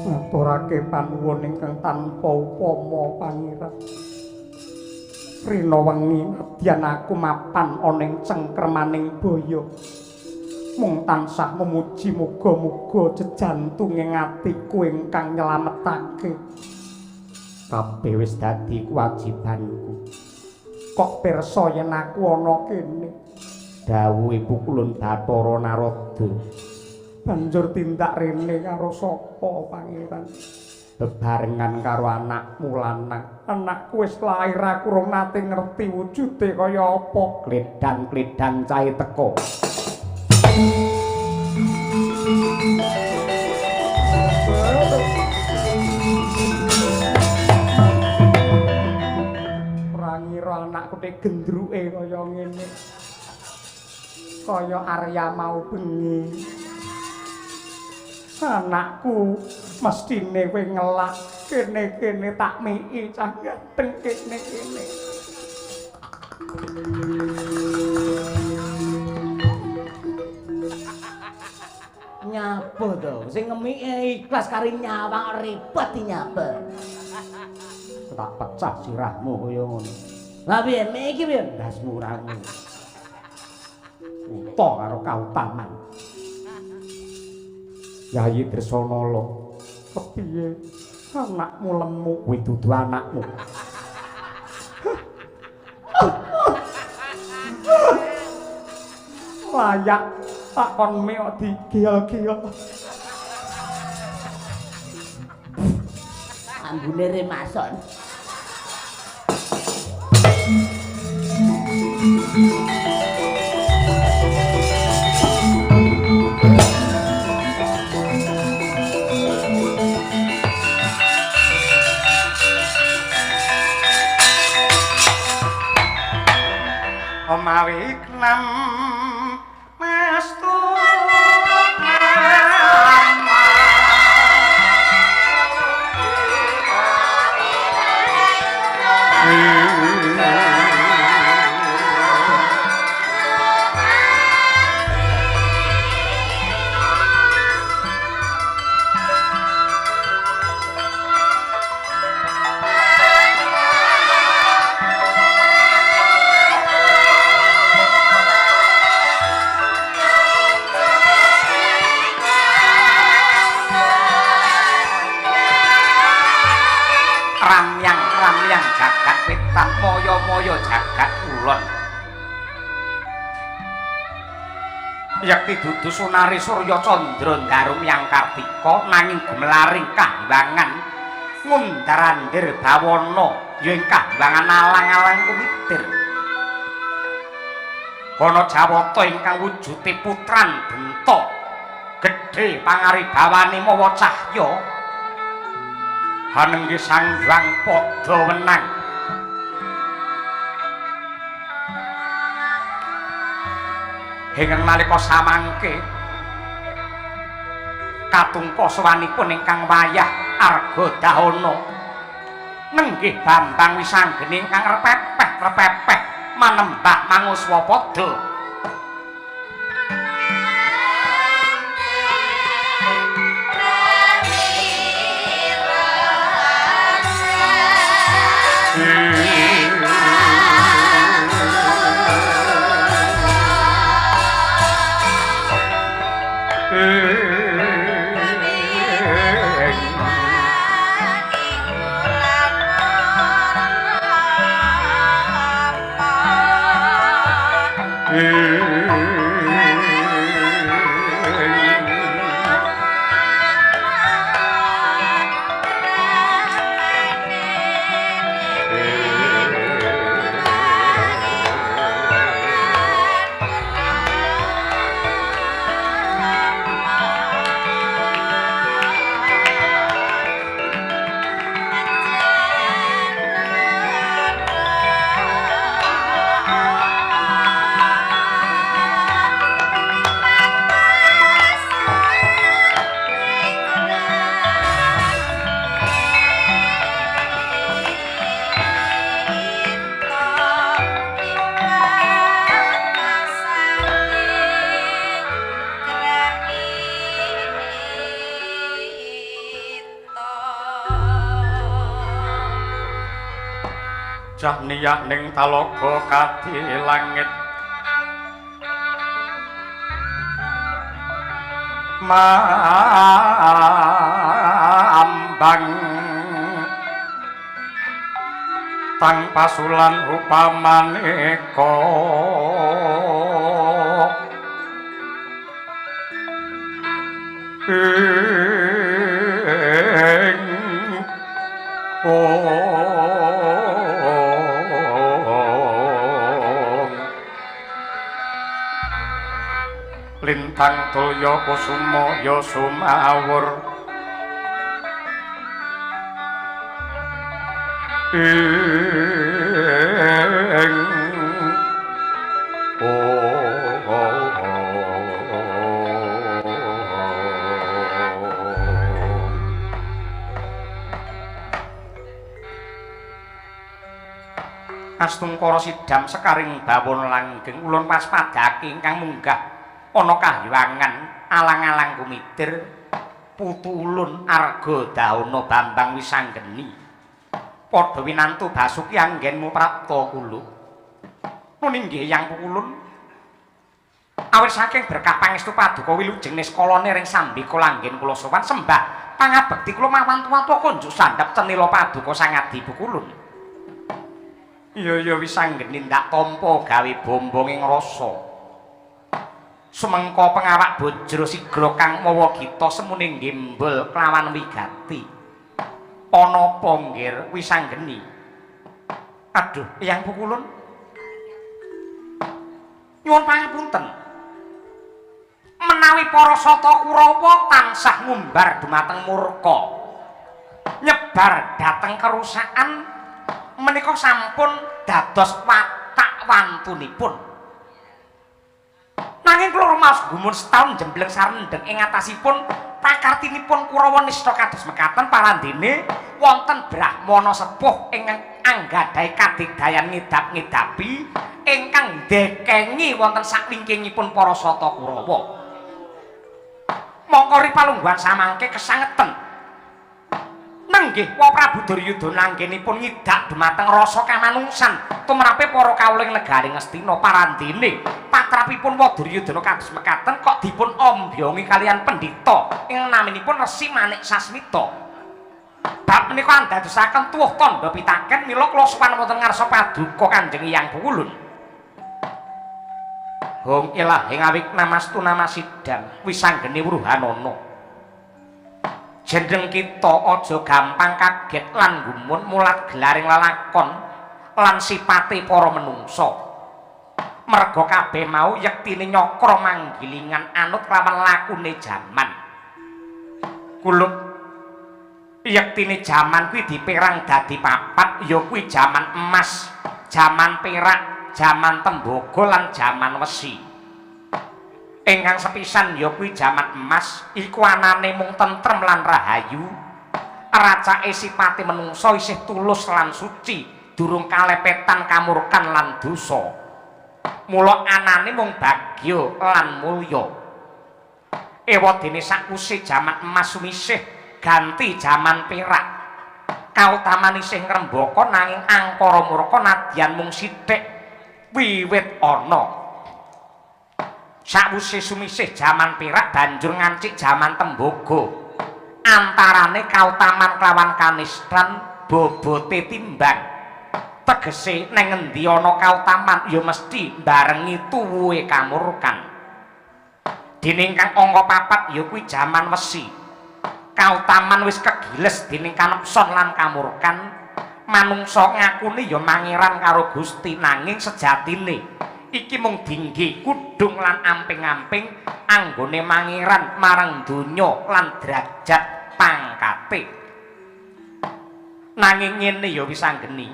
ngaturake panuwun ingkang tanpa upama Pangeran rina wengi nadyan aku mapan ana ing cengkremaning baya mung tansah memuji muga-muga jejantunging atiku ingkang nyelametake kabeh wis dadi kewajibanku kok pirsa yen aku ana kene dawuh Ibu Kulun Bathara Narada banjur tindak rene karo sapa Pangeran bebarengan karo anakmu lanang anakku wis lair aku rong nate ngerti wujude kaya apa kledan-kledan cahe teko ora ngira anakku nek gendruke kaya ngene kaya Arya mau bengi Anakku, mestine kowe ngelak kene-kene tak miki cah ganteng kene-kene. Nyapa to, sing ngemike ikhlas kari nyawang ribet nyapa. Tak pecah sirahmu kaya ngono. Lah piye iki piye? Dasmu ramu. Uta karo kautaman. Yayi Dresanala, kepiye anakmu lemu kuwi dudu anakmu? Layak tak kon meok digel-gel. Ambune remason. Omawi klam mestu ramyang jagat petak moyo-moyo jagat ulon yakti dudu sunari surya candra ndarum yang kartika nanging gumelaring kahwangan ngundarandir bawana yen kahwangan alang-alang kumitir kono Jawata ingkang wujude putran benta gedhe pangaribawane mawa cahya hanengge sanggang padha wenang ingkang nalika samangke katungka sawanipun ingkang wayah Argadahana nenggih Bambang Wisanggeni ingkang repepeh manembak Manguswapada Jahniya ning talaga kadi langit maambang tanpa sulan upamaneka lintang tulya kusuma ya sumawur Astungkara sidam sekaring bawon langgeng ulun waspadake ingkang munggah ana kahyangan alang-alang kumitir putu ulun Arga Dauna Bambang Wisanggeni padha winantu Basuki anggenmu prapta kula nun inggih yang ulun awit saking berkah pangestu paduka wilujeng niskalane ring sambika langgen kula sowan sembah pangabekti kula mawan tuwa konjuk sandhap cenila paduka sang adi bukulun. Iya Wisanggeni ndak tampa gawe bombonging rasa. Sumengko pengawak bojro sigra kang mawa gita semune nggembel kelawan wigati. Ana apa nggir Wisanggeni? Aduh, Eyang Pukulun. Nyuwun pangapunten. Menawi para sata Kurawa tansah ngumbar dumateng murka, nyebar dhateng kerusakan menika sampun dados watak wantunipun. Nanging kula rumaos gumun setahun jembleng sarendeng ing atasipun pakartinipun Kurawa nista kados mekaten parandene wonten Brahmana sepuh ingkang anggadhahi kadigdayan ngidap-ngidapi ingkang ndekengi wonten sakwingkingipun para sata Kurawa. Mongko ripalungguhan samangke kesangeten nenggih wa Prabu Duryudana anggenipun ngidak dumateng rasa kamanungsan tumrape para kawula ing negari Ngastina parandene patrapipun wa Duryudana kados mekaten kok dipun ombyongi kalian pendhita ing naminipun Resi Manik Sasmita. Bab menika andadosaken tuwuh tandha pitaken mila kula sowan wonten ngarsa paduka Kanjeng Hyang Pukulun. Hong ilahi ngawik namastu namasidang Wisanggeni Wuruhanana. Jeneng kita aja gampang kaget lan gumun mulat gelaring lelakon lan sipate para menungsa. Merga kabeh mau yektine nyakra manggilingan anut lawan lakune jaman. Kulub yektine jaman kuwi dipérang dadi papat ya kuwi jaman emas, jaman perak, jaman tembaga lan jaman wesi. Ingkang sepisan ya kuwi jaman emas iku anane mung tentrem lan rahayu. Racake sipate menungsa isih tulus lan suci, durung kalepetan kamurkan lan dosa. Mula anane mung bagya lan mulya. Ewadene sakwise jaman emas sumisih ganti jaman perak. Kautaman isih ngrembaka nanging angkara murka nadyan mung sithik wiwit ana. Sakwise sumisih jaman perak banjur ngancik jaman tembaga. Antarane kautaman kelawan kanistran bobote timbang. Tegese ning endi ana kautaman ya mesti barengi tuwuhe kamurkan. Dene ingkang angka papat ya kuwi jaman wesi. Kautaman wis kegiles dening kanepson lan kamurkan. Manungsa ngakune ya mangeran karo Gusti nanging sejatine iki mung dinggi kudung lan amping-amping anggone mangeran marang donya lan derajat pangkate. Nanging ngene ya Wisanggeni,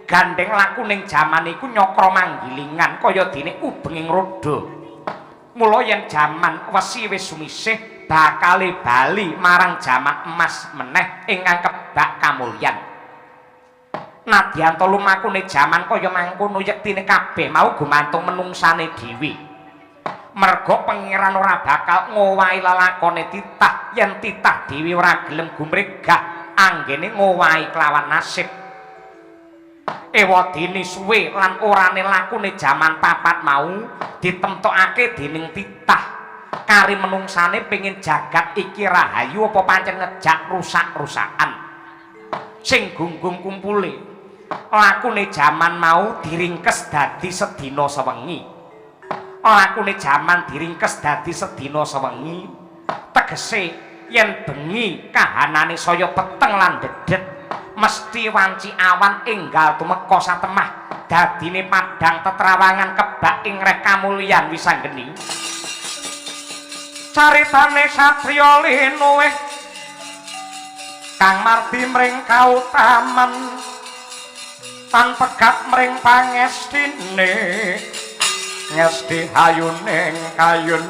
gandeng laku ning jaman iku nyakra manggilingan kaya dene ubenging roda. Mula yen jaman wesi wis sumisih bakale bali marang jaman emas meneh ingkang kebak kamulyan. Nadyan to lumakune jaman kaya mangkono yektine kabeh mau gumantung menungsane dhewe. Merga pangeran ora bakal ngowahi lelakone titah yen titah dhewe ora gelem gumregah anggene ngowahi kelawan nasib. Ewadene suwe lan orane lakune jaman papat mau ditemtokake dening titah kari menungsane pengin jagat iki rahayu apa pancen ngejak rusak-rusakan. Sing gunggung kumpule lakune jaman mau diringkes dadi sedina sewengi. Lakune jaman diringkes dadi sedina sewengi tegese yen bengi kahanane saya peteng lan dedet mesti wanci awan enggal tumeka satemah dadine padang tetrawangan kebak ing reh kamulyan Wisanggeni. Caritane satriya linuwih kang mardi mring kautaman tan pegat mring pangestine ngesti hayuning kayun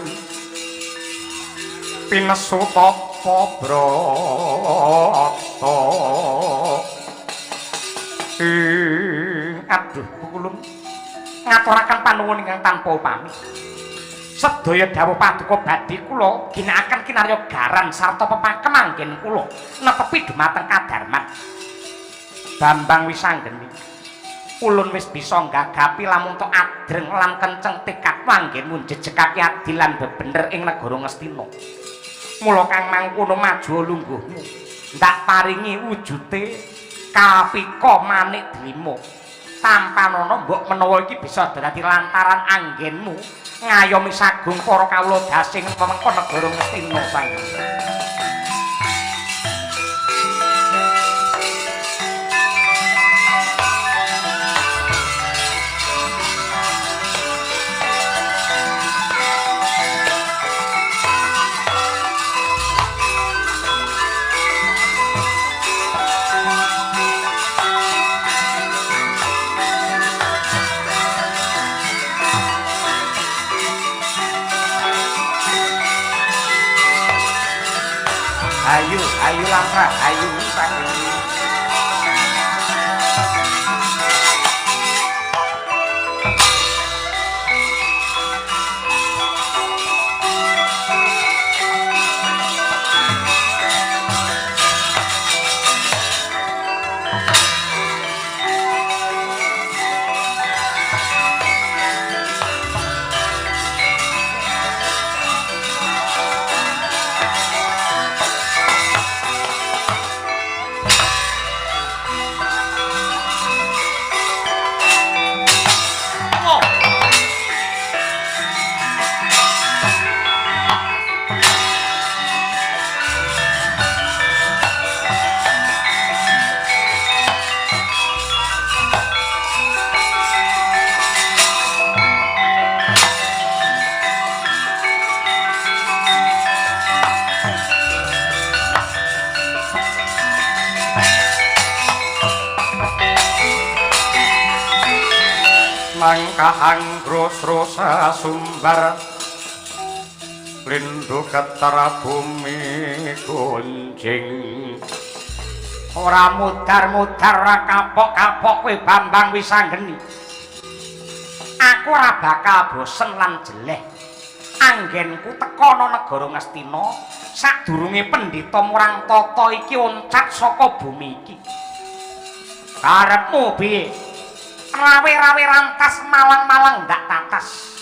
pinesu tapa brata Aduh, kulun ngaturaken panuwun ingkang tanpa upami. Sedaya dawuh paduka badhe kula ginakaken kinarya garan sarta pepakem anggen kula netepi dumateng kadarman. Bambang Wisanggeni. Ulun wis bisa nggagapi lamun tok adreng lan kenceng tekad anggenmu jejegake adil lan bebener ing negara Ngastina. Mula kang mangkono maju lungguhmu. Ndak paringi wujute kapika manik drima. Tampanono mbok menawa iki bisa dadi lantaran anggenmu ngayomi sagung para kawula dasing wewengkon negara Ngastina sang. Ayu langkah, ayu sanggeng. Mangka anggrus-rusa sumbar lindhu ketara bumi gunjing ora mudar-mudar ora kapok-kapok kowe Bambang Wisanggeni. Aku ora bakal bosen lan jeleh anggenku tekono negara Ngastina sadurunge pendhita Murang Tata iki oncat saka bumi iki. Karepmu piye? Rawe-rawe rantas malang-malang ndak tatas.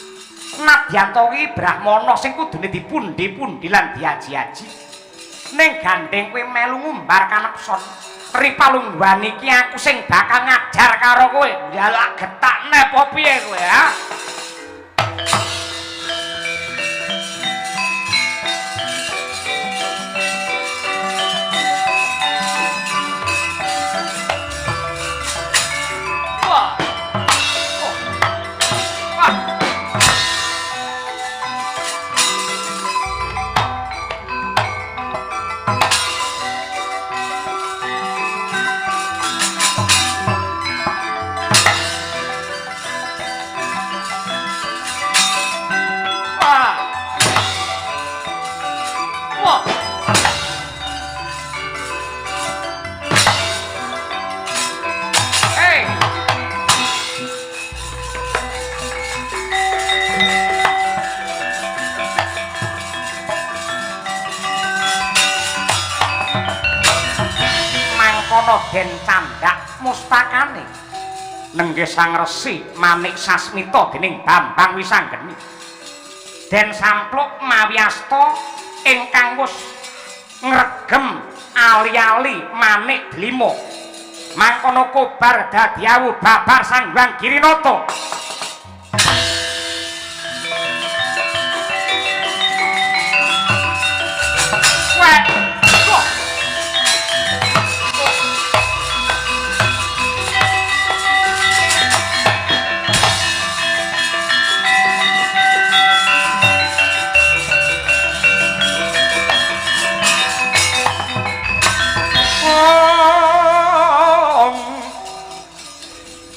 Nadyanto iki brahmana sing kudune dipundi-pundi lan diaji-aji. Ning gandeng kowe melu ngumbar kanepson. Ripalungguhan iki aku sing bakal ngajar karo kowe. Njaluk getakne apa piye kowe, ha? Den candak mustakane nenggih Sang Resi Manik Sasmita dening Bambang Wisanggeni. Den sampluk mawi asta ingkang wus ngregem ali-ali Manik Blima. Mangkono kobar dadi awu babar Sang Hyang Girinata.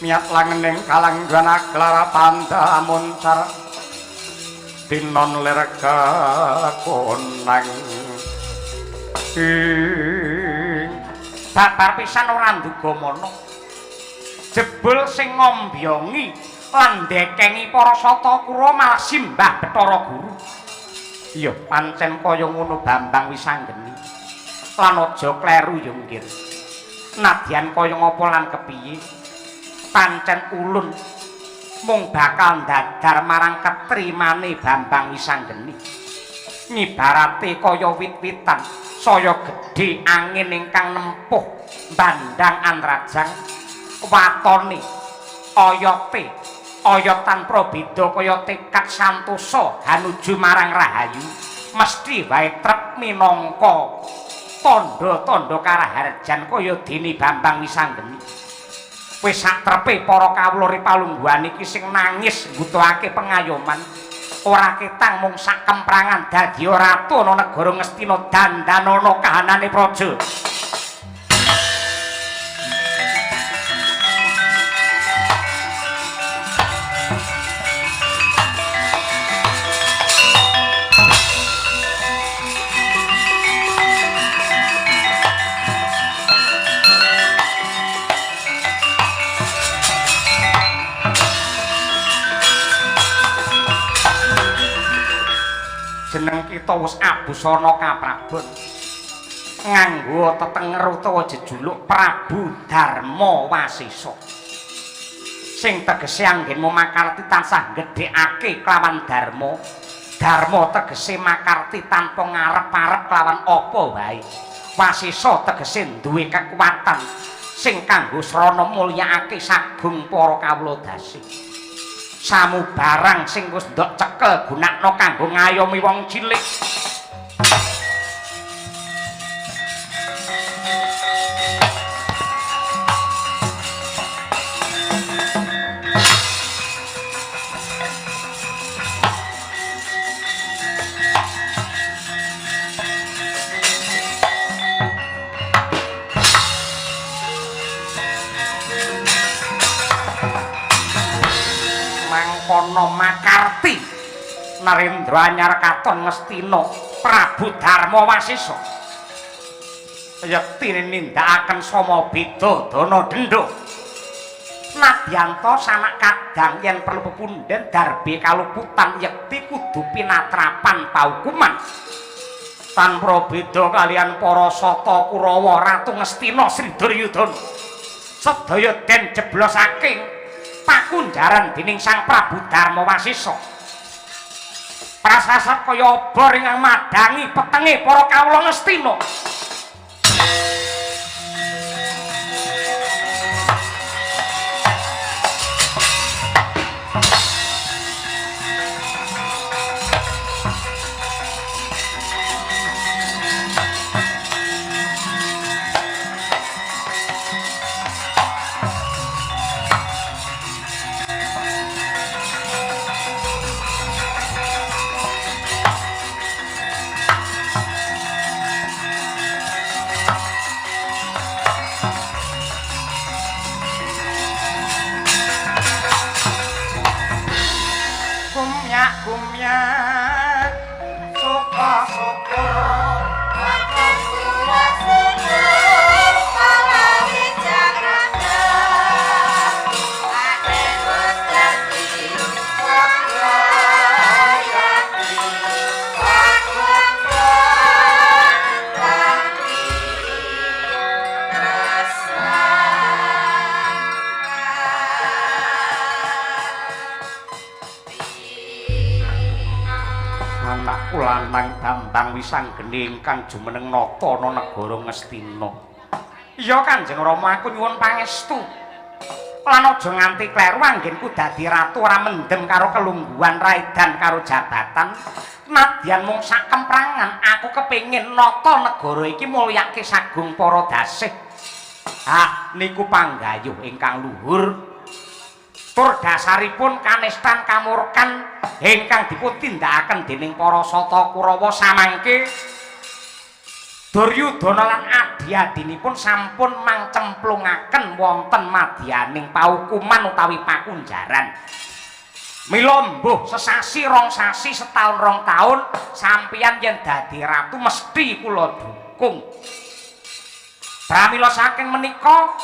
Miat langening kalanggan aklara panda moncar tinon lerga konang babar pisan ora nduga mono jebul sing ngombyongi lan ndekengi para sata kura malah simbah Bathara Guru. Iya, pancen kaya ngono Bambang Wisanggeni. Lan aja kleru ya nggih. Nadyan kaya ngapa lan kepiye? Pancen ulun mung bakal ndadar marang ketrimane Bambang Wisanggeni. Ngibarate kaya wit-witan saya gedhe angin ingkang nempuh bandang anrajang watone oyote oyotan probeda kaya tekad santosa hanuju marang rahayu mesti wae trep minangka tandha-tandha karaharjan kaya dene Bambang Wisanggeni. Wis satrepe para kawula ripalungguhan iki sing nangis mbutuhake pengayoman. Ora ketang mung sak kemprangan dadi ratu ana negara Ngastina dandanana kahanane praja. Jeneng kita wis abusana kaprabon nganggo tetenger utawa jejuluk Prabu Darma Wasisa sing tegese anggenmu makarti tansah gedhekake kelawan dharma. Dharma tegese makarti tanpa ngarep-arep kelawan apa wae. Wasisa tegese duwe kekuatan sing kanggo srana mulyakake sagung para kawula dasih. Samu barang sing wis ndok cekel gunakno kanggo ngayomi wong cilik. Mangkono makarti Narendra anyar katon Ngastina Prabu Darma Wasisa yektine nindakaken sama beda dana dendha nadyanto sanak kadang yen perlu pepundhen darbe kaluputan yekti kudu pinatrapan paukuman tanpa beda kalian para sata Kurawa Ratu Ngastina Sri Duryudana sedaya den jeblosake pakunjaran dening Sang Prabu Darma Wasisa. Prasasat kaya obor ingkang madangi petenge para kawula Ngastina. Lanang Bambang Wisanggeni ingkang jumeneng nata ana negara Ngastina. Iya Kanjeng Rama aku nyuwun pangestu. Lan aja nganti kleru anggenku dadi ratu ora mendem karo kelungguhan raedan karo jabatan. Nadyan mung sak kemprangan aku kepengin nata negara iki mulyake sagung para dasih. Ah niku panggayuh ingkang luhur. Tur dasaripun kanestan kamurkan ingkang dipun tindakaken dening para sata Kurawa samangke Duryudana lan adi-adinipun sampun mangcemplungaken wonten madyaning paukuman utawi pakunjaran. Mila mbuh sesasi rong sasi setahun rong taun sampeyan yen dadi ratu mesti kula dukung. Pramila saking menika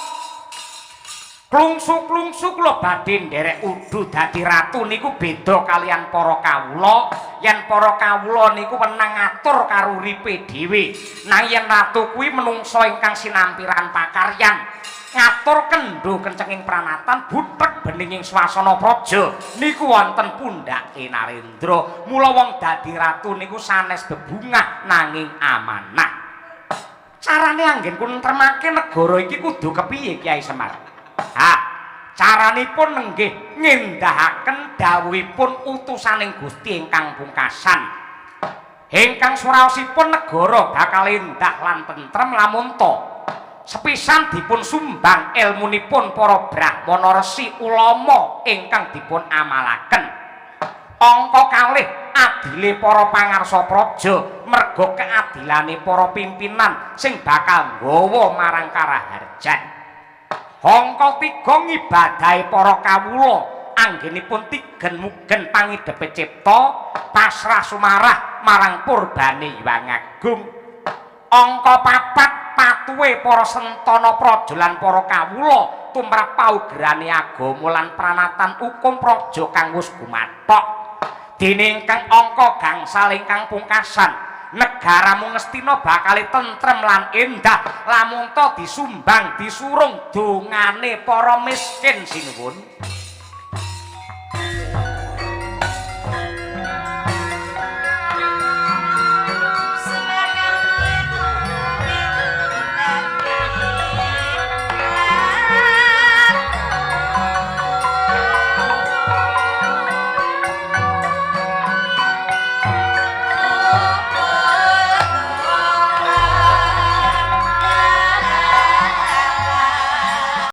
Klungsu-klungsu kula badhe nderek udu dadi ratu niku beda kalian para kawula. Yen para kawula niku wenang ngatur karo uripe dhewe. Nang yen ratu kuwi menungsa ingkang sinampiran pakaryan, ngatur kendho kencenging pranatan butek beninging swasana praja niku wonten pundhake Narendra. Mula wong dadi ratu niku sanes bebungah nanging amanah. Carane anggen kunentremake negara iki kudu kepiye Kyai Semar? Caranipun nenggih ngendahaken dawuhipun utusaning Gusti ingkang pungkasan. Ingkang suraosipun negara bakal endah lan tentrem lamun to sepisan dipun sumbang ilmunipun para brahmana resi ulama ingkang dipun amalaken. Angka kalih adile para pangarsa praja merga keadilane para pimpinan sing bakal nggawa marang karaharjan. Angka 3 ngibadahi para kawula anggenipun tigen mugen pangidepe cipta pasrah sumarah marang purbane Hyang Agung. Angka 4 patuhe para sentana praja lan para kawula tumrap paugerane agama lan pranatan hukum praja kang wis gumathok. Dene ingkang angka gangsal ingkang pungkasan negaramu Ngastina bakal tentrem lan endah lamun to disumbang disurung dongane para miskin sinuwun.